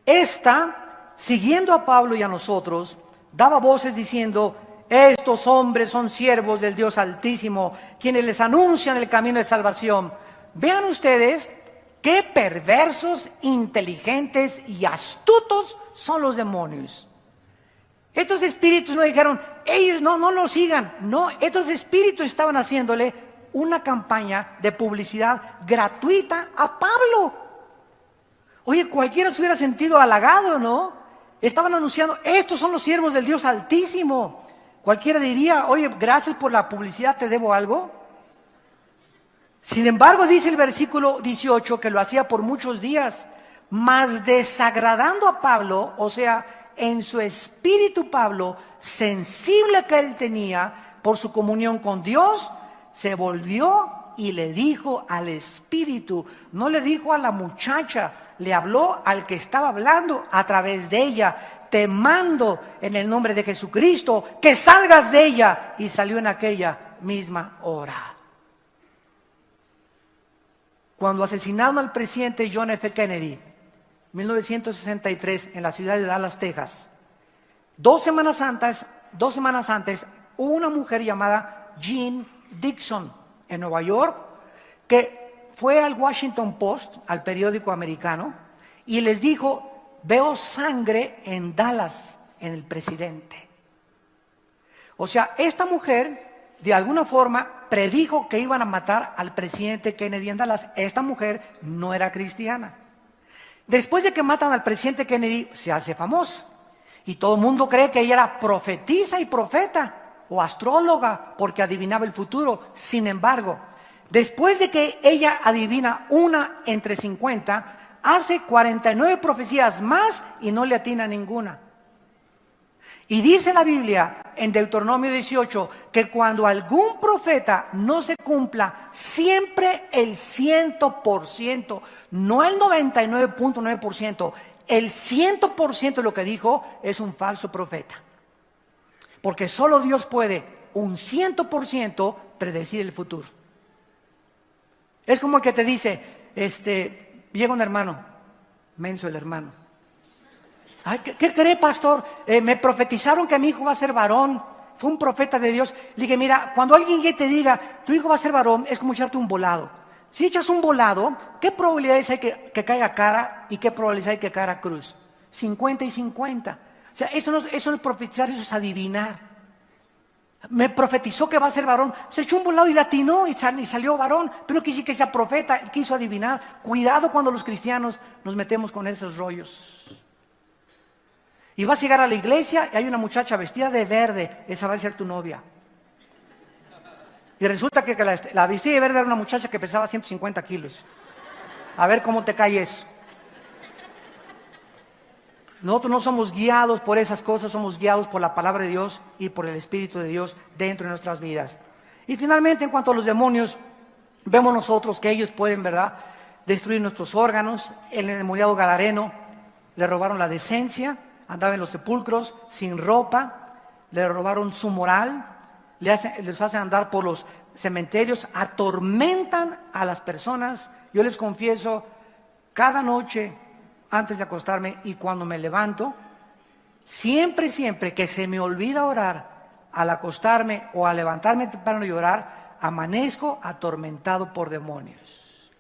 Esta, siguiendo a Pablo y a nosotros, daba voces diciendo, estos hombres son siervos del Dios Altísimo, quienes les anuncian el camino de salvación. Vean ustedes qué perversos, inteligentes y astutos son los demonios. Estos espíritus no dijeron, ellos no lo sigan. No, estos espíritus estaban haciéndole una campaña de publicidad gratuita a Pablo. Oye, cualquiera se hubiera sentido halagado, ¿no? Estaban anunciando, estos son los siervos del Dios Altísimo. Cualquiera diría, oye, gracias por la publicidad, ¿te debo algo? Sin embargo, dice el versículo 18 que lo hacía por muchos días, mas desagradando a Pablo, o sea, en su espíritu Pablo, sensible que él tenía por su comunión con Dios, se volvió y le dijo al espíritu, no le dijo a la muchacha, le habló al que estaba hablando a través de ella, te mando en el nombre de Jesucristo que salgas de ella. Y salió en aquella misma hora. Cuando asesinaron al presidente John F. Kennedy, 1963, en la ciudad de Dallas, Texas, 2 semanas antes, hubo una mujer llamada Jean Dixon en Nueva York que fue al Washington Post, al periódico americano, y les dijo, veo sangre en Dallas, en el presidente. O sea, esta mujer de alguna forma predijo que iban a matar al presidente Kennedy en Dallas. Esta mujer no era cristiana. Después de que matan al presidente Kennedy, se hace famosa. Y todo el mundo cree que ella era profetisa y profeta o astróloga porque adivinaba el futuro. Sin embargo, después de que ella adivina una entre 50, hace 49 profecías más y no le atina ninguna. Y dice la Biblia en Deuteronomio 18 que cuando algún profeta no se cumpla siempre el 100%, no el 99.9%, el 100% de lo que dijo es un falso profeta. Porque solo Dios puede un 100% predecir el futuro. Es como el que te dice, llega un hermano, menso el hermano. Ay, ¿qué cree, pastor? Me profetizaron que mi hijo va a ser varón. Fue un profeta de Dios. Le dije, mira, cuando alguien te diga, tu hijo va a ser varón, es como echarte un volado. Si echas un volado, ¿qué probabilidades hay que caiga cara y qué probabilidades hay que caiga cruz? 50 y 50. O sea, eso no es profetizar, eso es adivinar. Me profetizó que va a ser varón. Se echó un volado y latinó y salió varón. Pero quise que sea profeta y quiso adivinar. Cuidado cuando los cristianos nos metemos con esos rollos. Y vas a llegar a la iglesia y hay una muchacha vestida de verde, esa va a ser tu novia. Y resulta que la vestida de verde era una muchacha que pesaba 150 kilos. A ver cómo te cae eso. Nosotros no somos guiados por esas cosas, somos guiados por la palabra de Dios y por el Espíritu de Dios dentro de nuestras vidas. Y finalmente, en cuanto a los demonios, vemos nosotros que ellos pueden, ¿verdad?, destruir nuestros órganos. El endemoniado gadareno le robaron la decencia. Andaba en los sepulcros sin ropa, le robaron su moral, les hacen andar por los cementerios, atormentan a las personas. Yo les confieso, cada noche antes de acostarme y cuando me levanto, siempre que se me olvida orar, al acostarme o al levantarme temprano y orar, amanezco atormentado por demonios.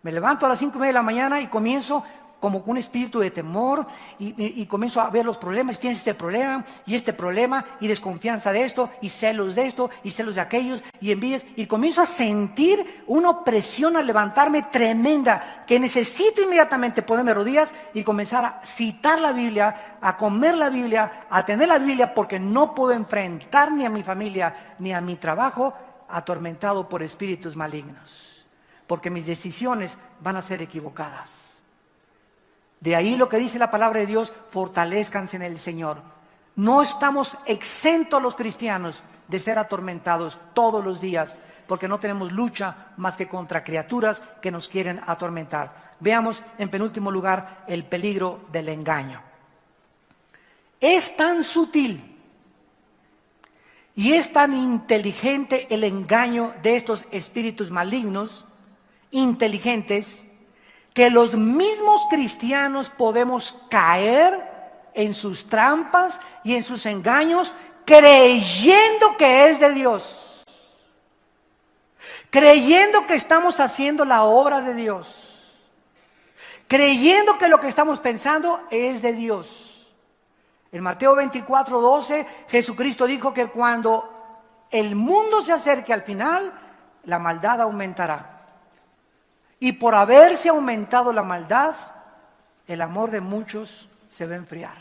Me levanto a las 5:30 de la mañana y comienzo como con un espíritu de temor y comienzo a ver los problemas. Tienes este problema y desconfianza de esto y celos de esto y celos de aquellos y envidias, y comienzo a sentir una opresión al levantarme tremenda, que necesito inmediatamente ponerme de rodillas y comenzar a citar la Biblia, a comer la Biblia, a tener la Biblia, porque no puedo enfrentar ni a mi familia ni a mi trabajo atormentado por espíritus malignos, porque mis decisiones van a ser equivocadas. De ahí lo que dice la palabra de Dios: fortalezcanse en el Señor. No estamos exentos los cristianos de ser atormentados todos los días, porque no tenemos lucha más que contra criaturas que nos quieren atormentar. Veamos en penúltimo lugar el peligro del engaño. Es tan sutil y es tan inteligente el engaño de estos espíritus malignos, inteligentes, que los mismos cristianos podemos caer en sus trampas y en sus engaños creyendo que es de Dios, creyendo que estamos haciendo la obra de Dios, creyendo que lo que estamos pensando es de Dios. En Mateo 24:12, Jesucristo dijo que cuando el mundo se acerque al final, la maldad aumentará. Y por haberse aumentado la maldad, el amor de muchos se va a enfriar.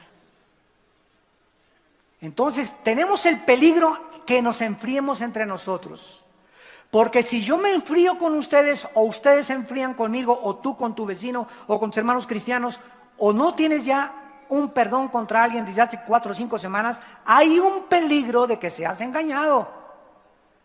Entonces tenemos el peligro que nos enfriemos entre nosotros. Porque si yo me enfrío con ustedes, o ustedes se enfrían conmigo, o tú con tu vecino, o con tus hermanos cristianos, o no tienes ya un perdón contra alguien desde hace 4 o 5 semanas, hay un peligro de que seas engañado.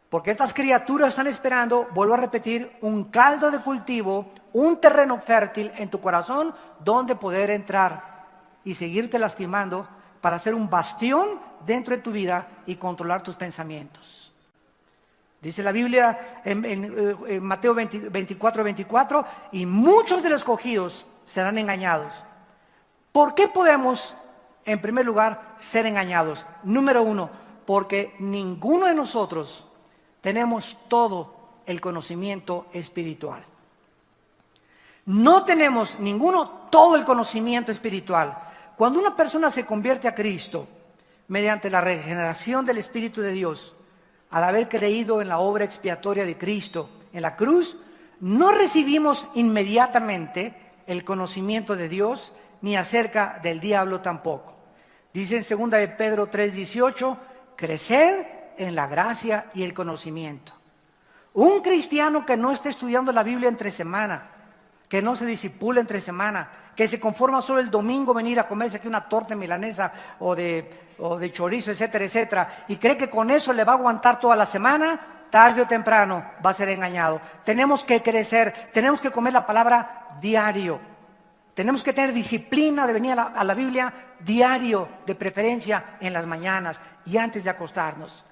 Porque estas criaturas están esperando, vuelvo a repetir, un caldo de cultivo, un terreno fértil en tu corazón donde poder entrar y seguirte lastimando para ser un bastión dentro de tu vida y controlar tus pensamientos. Dice la Biblia en Mateo 24:24, y muchos de los escogidos serán engañados. ¿Por qué podemos, en primer lugar, ser engañados? Número 1, porque ninguno de nosotros tenemos todo el conocimiento espiritual. No tenemos ninguno todo el conocimiento espiritual. Cuando una persona se convierte a Cristo mediante la regeneración del Espíritu de Dios, al haber creído en la obra expiatoria de Cristo en la cruz, no recibimos inmediatamente el conocimiento de Dios, ni acerca del diablo tampoco. Dice en 2 de Pedro 3:18, creced en la gracia y el conocimiento. Un cristiano que no esté estudiando la Biblia entre semana, que no se disipule entre semana, que se conforma solo el domingo venir a comerse aquí una torta milanesa o de chorizo, etcétera, etcétera, y cree que con eso le va a aguantar toda la semana, tarde o temprano va a ser engañado. Tenemos que crecer, tenemos que comer la palabra diario. Tenemos que tener disciplina de venir a la Biblia diario, de preferencia en las mañanas y antes de acostarnos.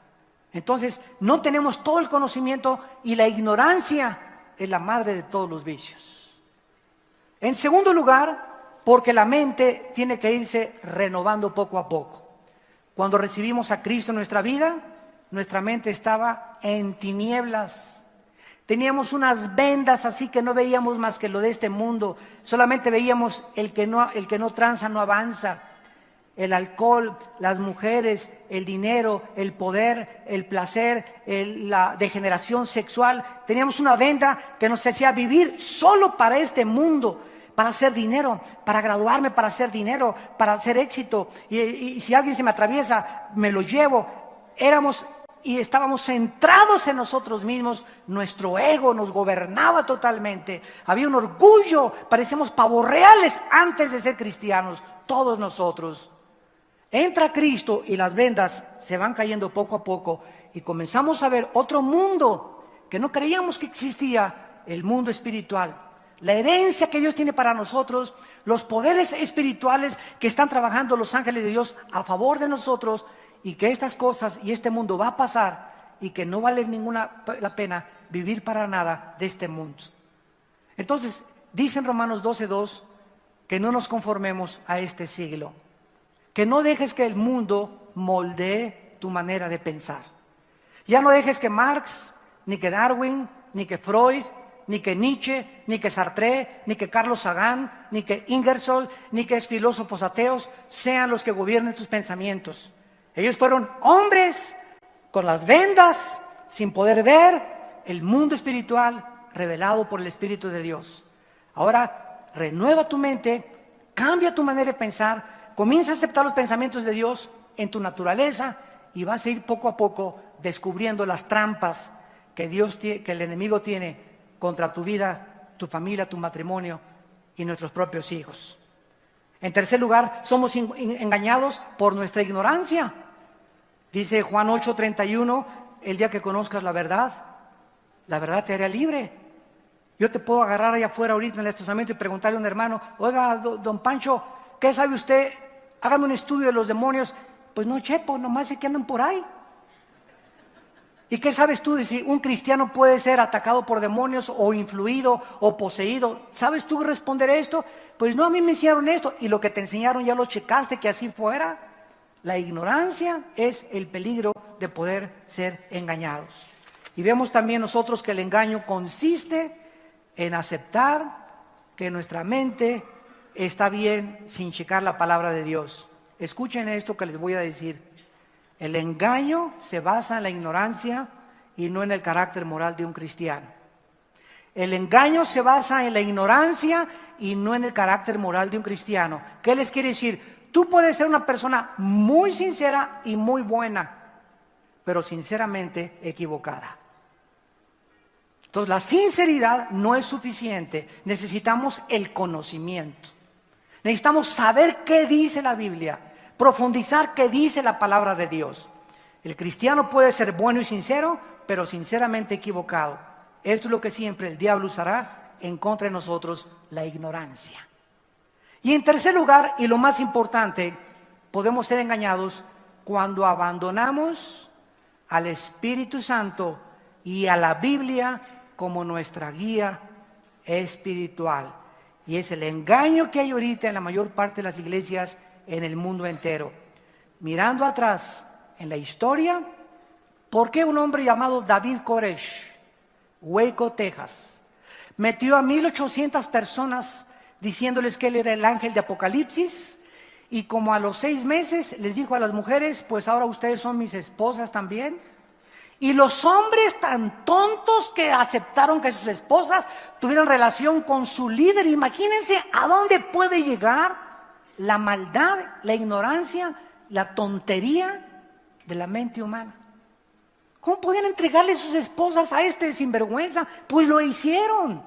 Entonces, no tenemos todo el conocimiento y la ignorancia es la madre de todos los vicios. En segundo lugar, porque la mente tiene que irse renovando poco a poco. Cuando recibimos a Cristo en nuestra vida, nuestra mente estaba en tinieblas. Teníamos unas vendas así que no veíamos más que lo de este mundo. Solamente veíamos el que no tranza, no avanza. El alcohol, las mujeres, el dinero, el poder, el placer, la degeneración sexual. Teníamos una venda que nos hacía vivir solo para este mundo, para hacer dinero, para graduarme, para hacer dinero, para hacer éxito. Y si alguien se me atraviesa, me lo llevo. Estábamos centrados en nosotros mismos, nuestro ego nos gobernaba totalmente, había un orgullo, parecíamos pavos reales antes de ser cristianos, todos nosotros. Entra Cristo y las vendas se van cayendo poco a poco y comenzamos a ver otro mundo que no creíamos que existía, el mundo espiritual. La herencia que Dios tiene para nosotros, los poderes espirituales que están trabajando los ángeles de Dios a favor de nosotros, y que estas cosas y este mundo va a pasar y que no vale la pena vivir para nada de este mundo. Entonces, dice en Romanos 12:2 que no nos conformemos a este siglo, que no dejes que el mundo moldee tu manera de pensar. Ya no dejes que Marx, ni que Darwin, ni que Freud, ni que Nietzsche, ni que Sartre, ni que Carlos Sagan, ni que Ingersoll, ni que filósofos ateos sean los que gobiernen tus pensamientos. Ellos fueron hombres con las vendas, sin poder ver el mundo espiritual revelado por el Espíritu de Dios. Ahora, renueva tu mente, cambia tu manera de pensar, comienza a aceptar los pensamientos de Dios en tu naturaleza y vas a ir poco a poco descubriendo las trampas que el enemigo tiene contra tu vida, tu familia, tu matrimonio y nuestros propios hijos. En tercer lugar, somos engañados por nuestra ignorancia. Dice Juan 8:31, el día que conozcas la verdad te hará libre. Yo te puedo agarrar allá afuera ahorita en el estacionamiento y preguntarle a un hermano, oiga, don Pancho, ¿qué sabe usted? Hágame un estudio de los demonios. Pues no, chepo, nomás sé que andan por ahí. ¿Y qué sabes tú de si un cristiano puede ser atacado por demonios o influido o poseído? ¿Sabes tú responder esto? Pues no, a mí me enseñaron esto y lo que te enseñaron ya lo checaste que así fuera. La ignorancia es el peligro de poder ser engañados. Y vemos también nosotros que el engaño consiste en aceptar que nuestra mente está bien sin checar la palabra de Dios. Escuchen esto que les voy a decir. El engaño se basa en la ignorancia y no en el carácter moral de un cristiano. El engaño se basa en la ignorancia y no en el carácter moral de un cristiano. ¿Qué les quiere decir? Tú puedes ser una persona muy sincera y muy buena, pero sinceramente equivocada. Entonces la sinceridad no es suficiente, necesitamos el conocimiento. Necesitamos saber qué dice la Biblia, profundizar qué dice la palabra de Dios. El cristiano puede ser bueno y sincero, pero sinceramente equivocado. Esto es lo que siempre el diablo usará en contra de nosotros, la ignorancia. Y en tercer lugar, y lo más importante, podemos ser engañados cuando abandonamos al Espíritu Santo y a la Biblia como nuestra guía espiritual. Y es el engaño que hay ahorita en la mayor parte de las iglesias en el mundo entero. Mirando atrás en la historia, ¿por qué un hombre llamado David Koresh, Waco, Texas, metió a 1,800 personas diciéndoles que él era el ángel de Apocalipsis? Y como a los 6 meses les dijo a las mujeres, pues ahora ustedes son mis esposas también. Y los hombres tan tontos que aceptaron que sus esposas tuvieran relación con su líder. Imagínense a dónde puede llegar la maldad, la ignorancia, la tontería de la mente humana. ¿Cómo podían entregarle sus esposas a este sinvergüenza? Pues lo hicieron.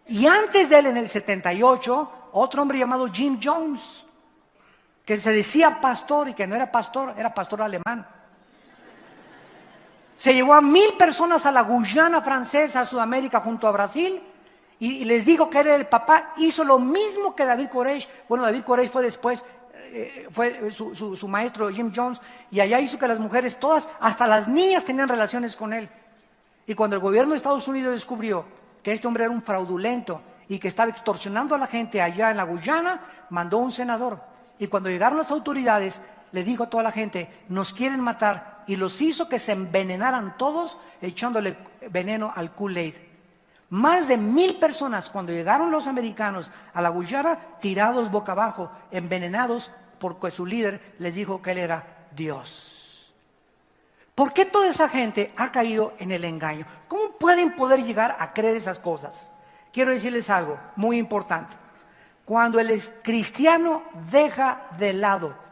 Y antes de él, en el 78, otro hombre llamado Jim Jones, que se decía pastor y que no era pastor, era pastor alemán. Se llevó a 1,000 personas a la Guyana francesa, a Sudamérica, junto a Brasil, y les dijo que era el papá. Hizo lo mismo que David Koresh. Bueno, David Koresh fue después, fue su maestro Jim Jones, y allá hizo que las mujeres todas, hasta las niñas, tenían relaciones con él. Y cuando el gobierno de Estados Unidos descubrió que este hombre era un fraudulento y que estaba extorsionando a la gente allá en la Guyana, mandó un senador. Y cuando llegaron las autoridades, le dijo a toda la gente: nos quieren matar, y los hizo que se envenenaran todos echándole veneno al Kool-Aid. Más de 1,000 personas, cuando llegaron los americanos a la Guyana, tirados boca abajo, envenenados, porque su líder les dijo que él era Dios. ¿Por qué toda esa gente ha caído en el engaño? ¿Cómo pueden poder llegar a creer esas cosas? Quiero decirles algo muy importante. Cuando el cristiano deja de lado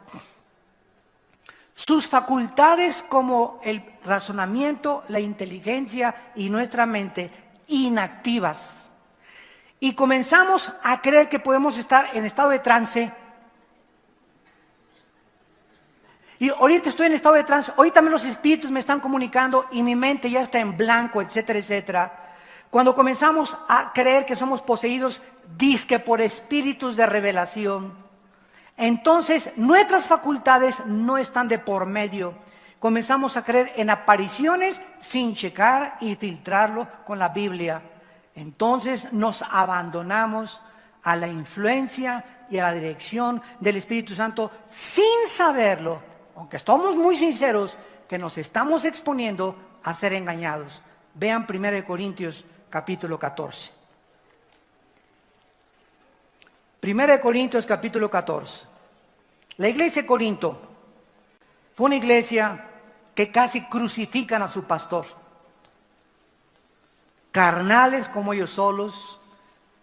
sus facultades como el razonamiento, la inteligencia y nuestra mente inactivas, y comenzamos a creer que podemos estar en estado de trance. Y ahorita estoy en estado de trance, ahorita también los espíritus me están comunicando y mi mente ya está en blanco, etcétera, etcétera. Cuando comenzamos a creer que somos poseídos dizque por espíritus de revelación, entonces nuestras facultades no están de por medio. Comenzamos a creer en apariciones sin checar y filtrarlo con la Biblia. Entonces nos abandonamos a la influencia y a la dirección del Espíritu Santo sin saberlo, aunque estamos muy sinceros que nos estamos exponiendo a ser engañados. Vean 1 Corintios capítulo 14. 1 Corintios capítulo 14. La iglesia de Corinto fue una iglesia que casi crucifican a su pastor. Carnales como ellos solos.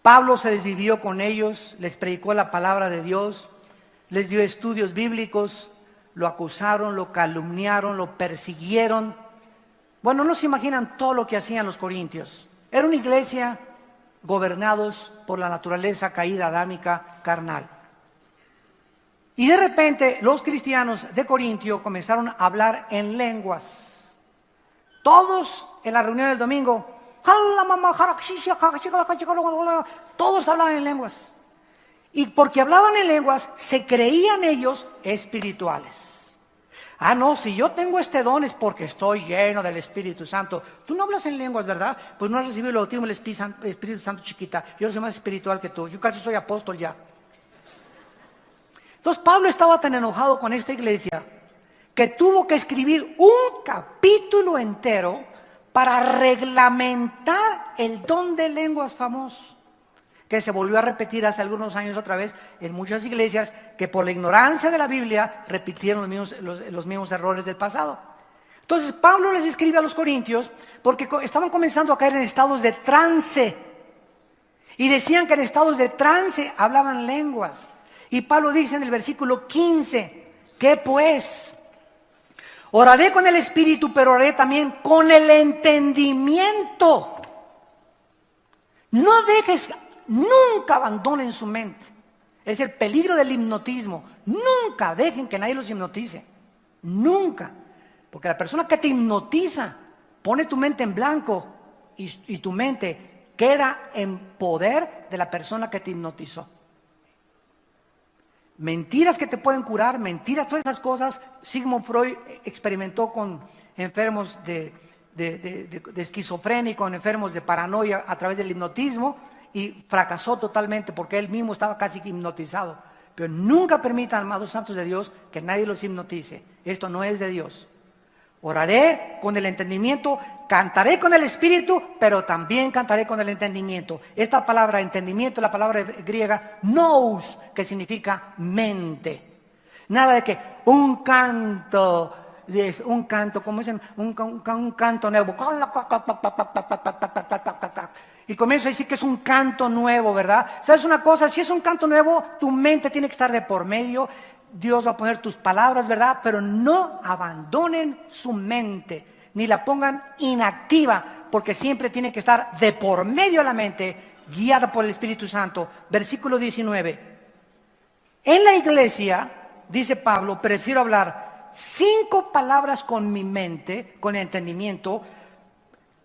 Pablo se desvivió con ellos, les predicó la palabra de Dios, les dio estudios bíblicos, lo acusaron, lo calumniaron, lo persiguieron. Bueno, no se imaginan todo lo que hacían los corintios. Era una iglesia gobernados por la naturaleza caída adámica carnal. Y de repente los cristianos de Corintio comenzaron a hablar en lenguas. Todos en la reunión del domingo, todos hablaban en lenguas. Y porque hablaban en lenguas, se creían ellos espirituales. Ah, no, si yo tengo este don es porque estoy lleno del Espíritu Santo. Tú no hablas en lenguas, ¿verdad? Pues no has recibido el bautismo del Espíritu Santo, chiquita. Yo soy más espiritual que tú. Yo casi soy apóstol ya. Entonces Pablo estaba tan enojado con esta iglesia que tuvo que escribir un capítulo entero para reglamentar el don de lenguas famoso, que se volvió a repetir hace algunos años otra vez en muchas iglesias que por la ignorancia de la Biblia repitieron los mismos errores del pasado. Entonces Pablo les escribe a los corintios porque estaban comenzando a caer en estados de trance y decían que en estados de trance hablaban lenguas. Y Pablo dice en el versículo 15, ¿qué pues? Oraré con el espíritu, pero oraré también con el entendimiento. No dejes, nunca abandonen su mente. Es el peligro del hipnotismo. Nunca dejen que nadie los hipnotice. Nunca. Porque la persona que te hipnotiza pone tu mente en blanco y tu mente queda en poder de la persona que te hipnotizó. Mentiras que te pueden curar, mentiras, todas esas cosas. Sigmund Freud experimentó con enfermos de esquizofrenia y con enfermos de paranoia a través del hipnotismo y fracasó totalmente porque él mismo estaba casi hipnotizado. Pero nunca permitan, amados santos de Dios, que nadie los hipnotice. Esto no es de Dios. Oraré con el entendimiento, cantaré con el espíritu, pero también cantaré con el entendimiento. Esta palabra entendimiento, la palabra griega nous, que significa mente. Nada de que un canto, como dicen, un canto nuevo. Y comienzo a decir que es un canto nuevo, ¿verdad? ¿Sabes una cosa? Si es un canto nuevo, tu mente tiene que estar de por medio. Dios va a poner tus palabras, ¿verdad? Pero no abandonen su mente, ni la pongan inactiva, porque siempre tiene que estar de por medio de la mente guiada por el Espíritu Santo. Versículo 19. En la iglesia, dice Pablo, prefiero hablar 5 palabras con mi mente, con el entendimiento,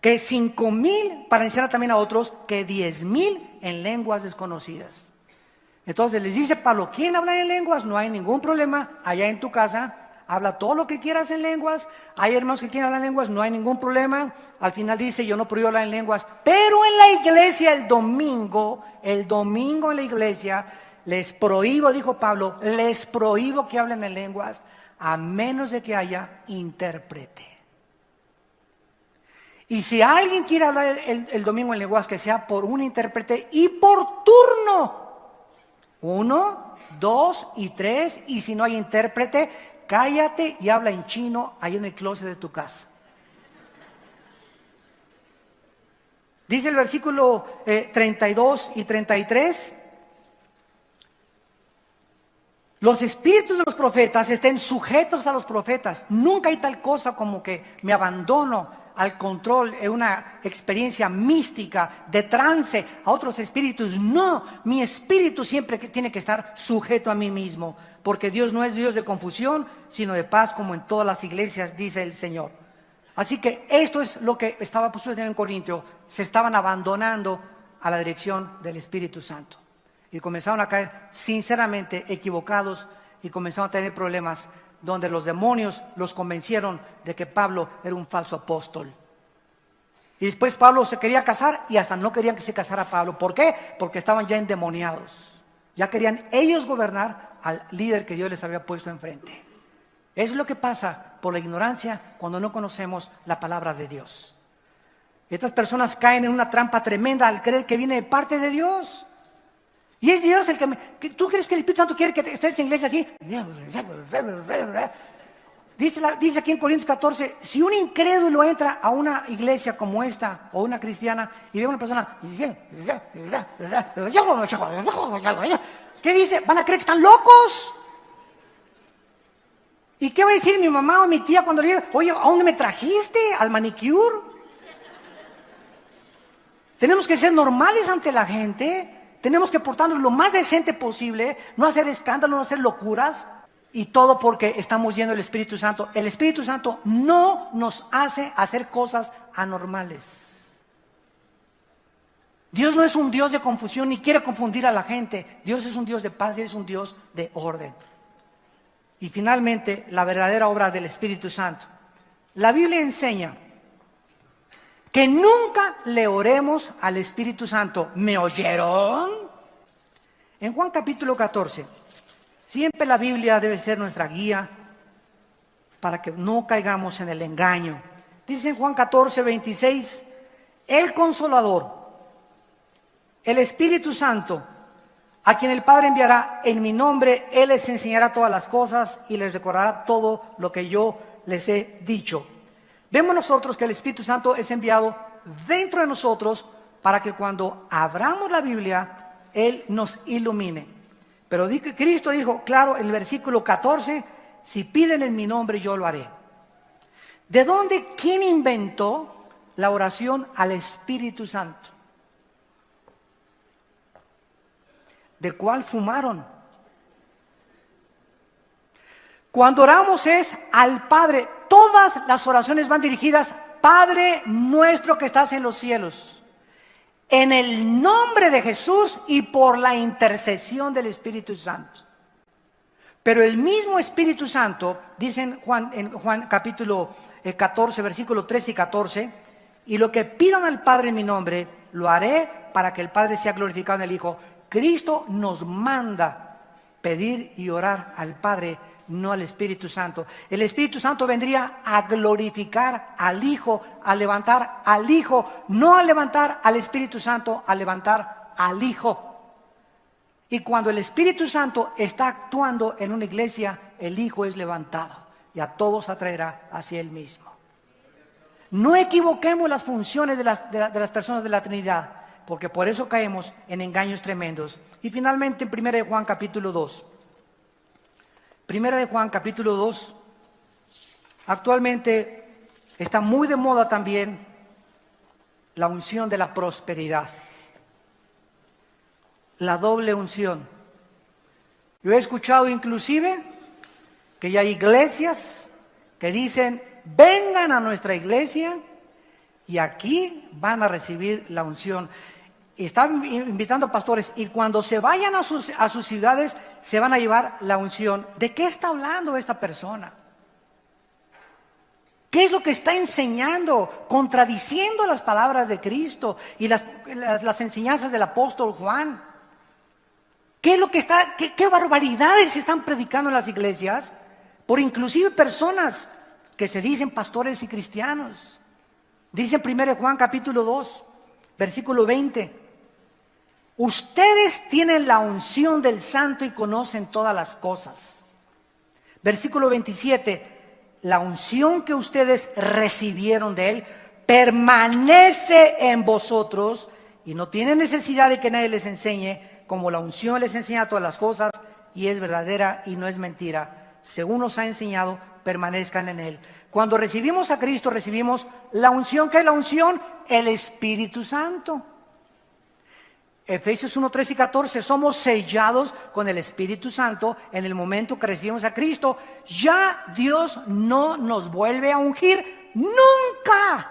que 5,000 para enseñar también a otros, que 10,000 en lenguas desconocidas. Entonces les dice Pablo, ¿quién habla en lenguas? No hay ningún problema, allá en tu casa, habla todo lo que quieras en lenguas. Hay hermanos que quieren hablar en lenguas, no hay ningún problema. Al final dice, yo no prohíbo hablar en lenguas, pero en la iglesia el domingo en la iglesia, les prohíbo, dijo Pablo, les prohíbo que hablen en lenguas, a menos de que haya intérprete. Y si alguien quiere hablar el domingo en lenguas, que sea por un intérprete y por turno. 1, 2 y 3, y si no hay intérprete, cállate y habla en chino ahí en el closet de tu casa. Dice el versículo 32 y 33, los espíritus de los profetas estén sujetos a los profetas. Nunca hay tal cosa como que me abandono al control en una experiencia mística, de trance, a otros espíritus. No, mi espíritu siempre tiene que estar sujeto a mí mismo, porque Dios no es Dios de confusión, sino de paz, como en todas las iglesias, dice el Señor. Así que esto es lo que estaba sucediendo en Corintio. Se estaban abandonando a la dirección del Espíritu Santo. Y comenzaron a caer sinceramente equivocados y comenzaron a tener problemas donde los demonios los convencieron de que Pablo era un falso apóstol. Y después Pablo se quería casar y hasta no querían que se casara Pablo. ¿Por qué? Porque estaban ya endemoniados. Ya querían ellos gobernar al líder que Dios les había puesto enfrente. Eso es lo que pasa por la ignorancia cuando no conocemos la palabra de Dios. Estas personas caen en una trampa tremenda al creer que viene de parte de Dios. Y es Dios el que ¿tú crees que el Espíritu Santo quiere que estés en la iglesia así? Dice aquí en Corintios 14, si un incrédulo entra a una iglesia como esta, o una cristiana, y ve a una persona, ¿qué dice? ¿Van a creer que están locos? ¿Y qué va a decir mi mamá o mi tía cuando le diga, oye, ¿a dónde me trajiste? ¿Al manicure? Tenemos que ser normales ante la gente. Tenemos que portarnos lo más decente posible, no hacer escándalo, no hacer locuras, y todo porque estamos yendo al Espíritu Santo. El Espíritu Santo no nos hace hacer cosas anormales. Dios no es un Dios de confusión ni quiere confundir a la gente. Dios es un Dios de paz y es un Dios de orden. Y finalmente, la verdadera obra del Espíritu Santo. La Biblia enseña que nunca le oremos al Espíritu Santo. ¿Me oyeron? En Juan capítulo 14, siempre la Biblia debe ser nuestra guía para que no caigamos en el engaño. Dice en Juan 14, 26, el Consolador, el Espíritu Santo, a quien el Padre enviará en mi nombre, Él les enseñará todas las cosas y les recordará todo lo que yo les he dicho. Vemos nosotros que el Espíritu Santo es enviado dentro de nosotros para que cuando abramos la Biblia, Él nos ilumine. Pero Cristo dijo, claro, en el versículo 14, si piden en mi nombre, yo lo haré. ¿De dónde? ¿Quién inventó la oración al Espíritu Santo? ¿De cuál fumaron? Cuando oramos es al Padre. Todas las oraciones van dirigidas, Padre nuestro que estás en los cielos, en el nombre de Jesús y por la intercesión del Espíritu Santo. Pero el mismo Espíritu Santo, dice en Juan capítulo 14, versículo 13 y 14, y lo que pidan al Padre en mi nombre, lo haré para que el Padre sea glorificado en el Hijo. Cristo nos manda pedir y orar al Padre, no al Espíritu Santo. El Espíritu Santo vendría a glorificar al Hijo, a levantar al Hijo, no a levantar al Espíritu Santo, a levantar al Hijo. Y cuando el Espíritu Santo está actuando en una iglesia, el Hijo es levantado y a todos atraerá hacia Él mismo. No equivoquemos las funciones de las personas de la Trinidad, porque por eso caemos en engaños tremendos. Y finalmente en 1 de Juan capítulo 2. 1 de Juan capítulo 2, actualmente está muy de moda también la unción de la prosperidad. la doble unción. Yo he escuchado inclusive que ya hay iglesias que dicen, vengan a nuestra iglesia y aquí van a recibir la unción. Están invitando a pastores y cuando se vayan a sus ciudades se van a llevar la unción. ¿De qué está hablando esta persona? ¿Qué es lo que está enseñando? Contradiciendo las palabras de Cristo y las enseñanzas del apóstol Juan. ¿Qué es lo que está, qué barbaridades se están predicando en las iglesias? Por inclusive personas que se dicen pastores y cristianos. Dice en 1 Juan capítulo 2, versículo 20. Ustedes tienen la unción del Santo y conocen todas las cosas. Versículo 27. La unción que ustedes recibieron de Él permanece en vosotros y no tienen necesidad de que nadie les enseñe, como la unción les enseña todas las cosas y es verdadera y no es mentira. Según nos ha enseñado, permanezcan en Él. Cuando recibimos a Cristo, recibimos la unción. ¿Qué es la unción? El Espíritu Santo. Efesios 1, 13 y 14, somos sellados con el Espíritu Santo en el momento que recibimos a Cristo. Ya Dios no nos vuelve a ungir nunca.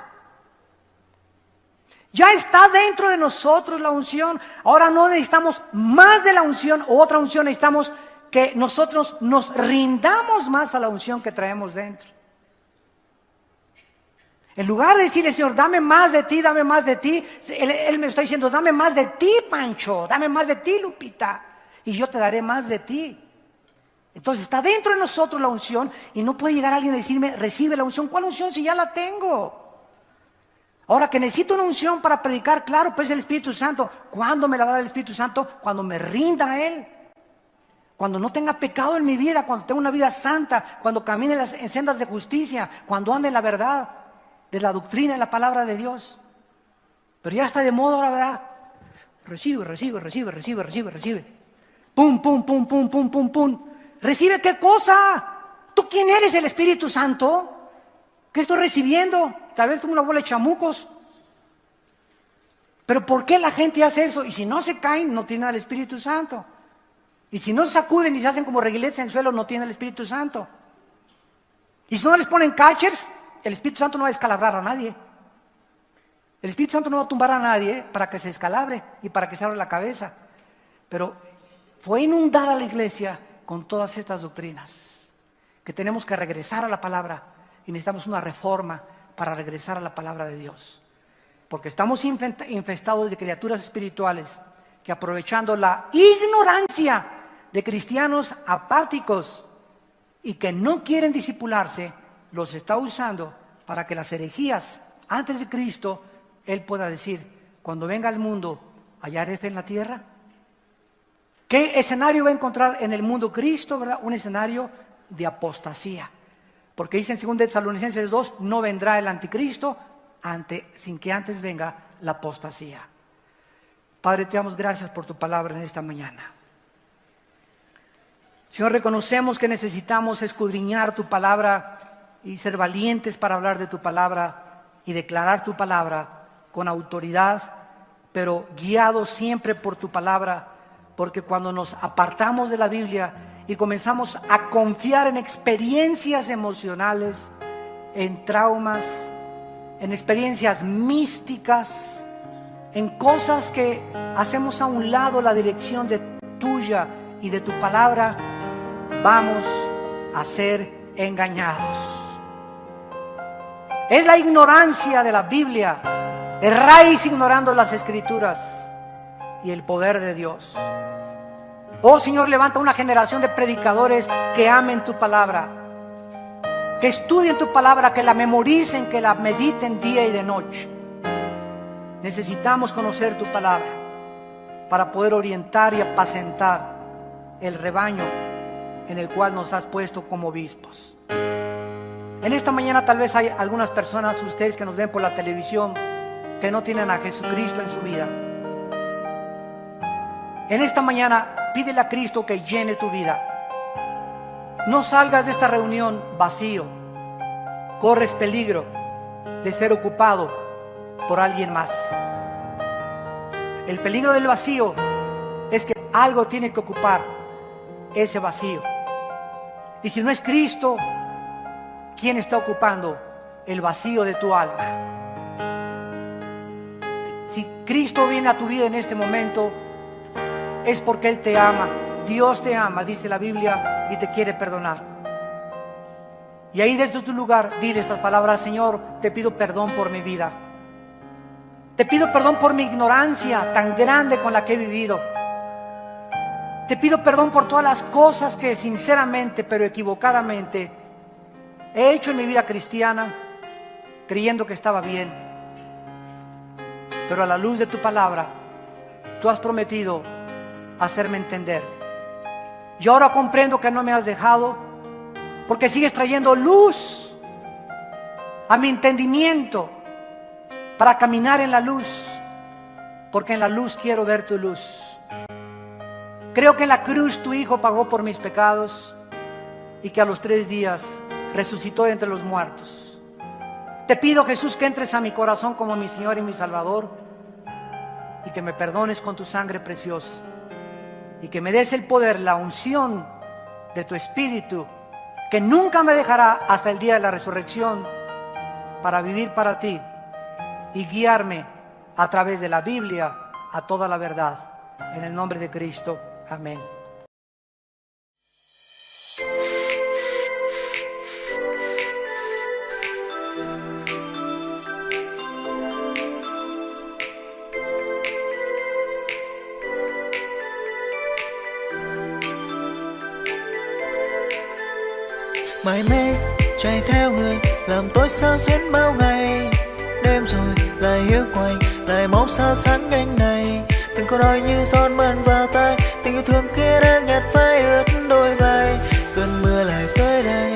Ya está dentro de nosotros la unción. Ahora no necesitamos más de la unción o otra unción, necesitamos que nosotros nos rindamos más a la unción que traemos dentro. En lugar de decirle, Señor, dame más de ti, dame más de ti, Él me está diciendo, dame más de ti, Pancho, dame más de ti, Lupita, y yo te daré más de ti. Entonces está dentro de nosotros la unción y no puede llegar alguien a decirme, recibe la unción. ¿Cuál unción si ya la tengo? Ahora que necesito una unción para predicar, claro, pues el Espíritu Santo. ¿Cuándo me la va a dar el Espíritu Santo? Cuando me rinda a Él. Cuando no tenga pecado en mi vida, cuando tenga una vida santa, cuando camine en sendas de justicia, cuando ande en la verdad de la doctrina y la palabra de Dios. Pero ya está de moda ahora, ¿verdad? Recibe, recibe, recibe, recibe, recibe, recibe. Pum, pum, pum, pum, pum, pum, pum. ¿Recibe qué cosa? ¿Tú quién eres, el Espíritu Santo? ¿Qué estoy recibiendo? Tal vez tengo una bola de chamucos. Pero ¿por qué la gente hace eso? Y si no se caen, no tienen al Espíritu Santo. Y si no se sacuden y se hacen como reguiletes en el suelo, no tienen el Espíritu Santo. Y si no les ponen catchers, el Espíritu Santo no va a descalabrar a nadie. El Espíritu Santo no va a tumbar a nadie para que se descalabre y para que se abra la cabeza. Pero fue inundada la iglesia con todas estas doctrinas, que tenemos que regresar a la palabra y necesitamos una reforma para regresar a la palabra de Dios. Porque estamos infestados de criaturas espirituales que, aprovechando la ignorancia de cristianos apáticos y que no quieren discipularse, los está usando para que las herejías antes de Cristo, Él pueda decir, cuando venga al mundo, ¿hallaré fe en la tierra? ¿Qué escenario va a encontrar en el mundo Cristo, verdad? Un escenario de apostasía. Porque dice en 2 Tesalonicenses 2, no vendrá el anticristo sin que antes venga la apostasía. Padre, te damos gracias por tu palabra en esta mañana. Señor, reconocemos que necesitamos escudriñar tu palabra y ser valientes para hablar de tu palabra y declarar tu palabra con autoridad, pero guiados siempre por tu palabra, porque cuando nos apartamos de la Biblia y comenzamos a confiar en experiencias emocionales, en traumas, en experiencias místicas, en cosas que hacemos a un lado la dirección de tuya y de tu palabra, vamos a ser engañados. Es la ignorancia de la Biblia, erráis ignorando las Escrituras y el poder de Dios. Oh Señor, levanta una generación de predicadores que amen tu palabra, que estudien tu palabra, que la memoricen, que la mediten día y de noche. Necesitamos conocer tu palabra para poder orientar y apacentar el rebaño en el cual nos has puesto como obispos. En esta mañana tal vez hay algunas personas, ustedes que nos ven por la televisión, que no tienen a Jesucristo en su vida. En esta mañana pídele a Cristo que llene tu vida. No salgas de esta reunión vacío. Corres peligro de ser ocupado por alguien más. El peligro del vacío es algo tiene que ocupar ese vacío. Y si no es Cristo, ¿quién está ocupando el vacío de tu alma? Si Cristo viene a tu vida en este momento, es porque Él te ama. Dios te ama, dice la Biblia, y te quiere perdonar. Y ahí desde tu lugar, dile estas palabras: Señor, te pido perdón por mi vida. Te pido perdón por mi ignorancia tan grande con la que he vivido. Te pido perdón por todas las cosas que sinceramente, pero equivocadamente, he hecho en mi vida cristiana, creyendo que estaba bien. Pero a la luz de tu palabra, tú has prometido hacerme entender. Yo ahora comprendo que no me has dejado, porque sigues trayendo luz a mi entendimiento para caminar en la luz, porque en la luz quiero ver tu luz. Creo que en la cruz tu Hijo pagó por mis pecados y que a los 3 días resucitó entre los muertos. Te pido, Jesús, que entres a mi corazón como mi Señor y mi Salvador, y que me perdones con tu sangre preciosa, y que me des el poder, la unción de tu Espíritu, que nunca me dejará hasta el día de la resurrección, para vivir para ti y guiarme a través de la Biblia a toda la verdad. En el nombre de Cristo, amén. Mải mê chạy theo người làm tôi sao xuyến bao ngày, đêm rồi lại hiu quạnh, lại mong sao sáng nhanh này. Từng câu nói như giọt mơn vào tai, tình yêu thương kia đang nhạt phai ướt đôi vai. Cơn mưa lại tới đây,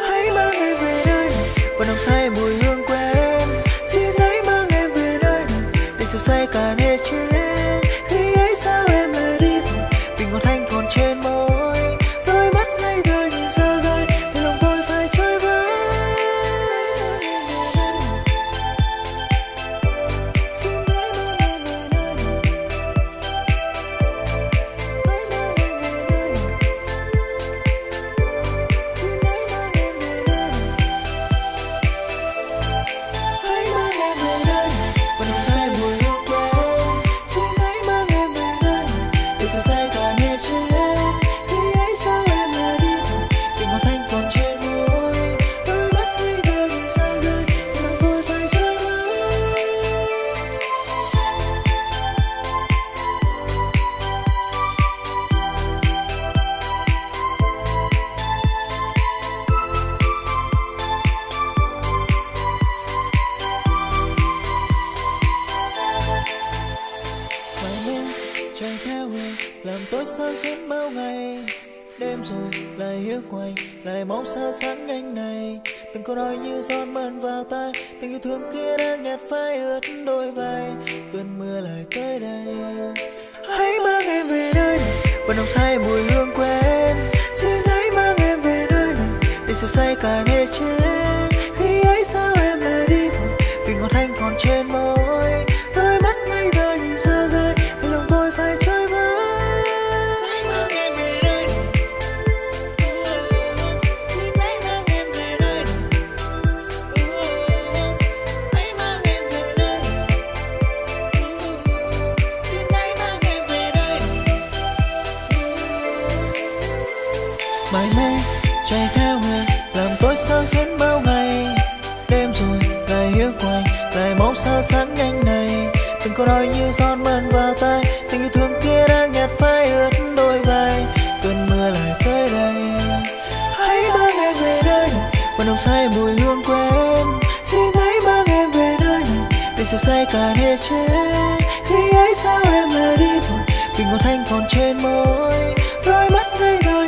hãy mang em về nơi này, và nồng say mùi hương quen. Xin hãy mang em về nơi này, để dịu say cả nề chuyến. Khi ấy sao em lại đi vội, vì ngọt thanh còn trên môi. Đôi mắt ngây thơ nhìn sao rơi, để lòng tôi phải chơi vơi. Xin hãy mang em về nơi này, hãy mang em về nơi này. Xin hãy mang em về nơi này, hãy mang em về nơi này, và nồng say mùi hương quen. Xin hãy mang em về nơi này, để dịu say cả nề chuyến. Khi ấy sao em lại đi vội, vì ngọt thanh còn trên môi. Đôi mắt ngây thơ nhìn sao rơi, để lòng tôi phải chơi vơi. Mải mê chạy theo người làm tôi sao xuyến bao ngày, đêm rồi lại hiu quạnh, lại mong sao sáng nhanh này. Từng câu nói như giọt mơn vào tai, tình yêu thương kia đang nhạt phai ướt đôi vai. Cơn mưa lại tới đây, hãy mang em về nơi này, và nồng say mùi hương quen. Xin hãy mang em về nơi này, để dịu say cả nề chuyến. Khi ấy sao em lại đi vội, vì ngọt thanh còn trên môi. Đôi mắt ngây thơ nhìn sao rơi, để lòng tôi phải chơi vơi. Hãy mang em về nơi này, xin hãy mang em về nơi này, hãy mang em về nơi này, xin hãy mang em về nơi này. Mải mê chạy theo người làm tôi sao xuyến bao ngày, đêm rồi lại hiu quạnh, lại mong sao sáng nhanh này. Từng câu nói như giọt mơn vào tai, tình yêu thương kia đang nhạt phai ướt đôi vai. Cơn mưa lại tới đây, hãy mang em về nơi này, và nồng say mùi hương quen. Xin hãy mang em về nơi này, để dịu say cả nề chuyến. Khi ấy sao em lại đi vội, vì ngọt thanh còn trên môi. Đôi mắt ngây thơ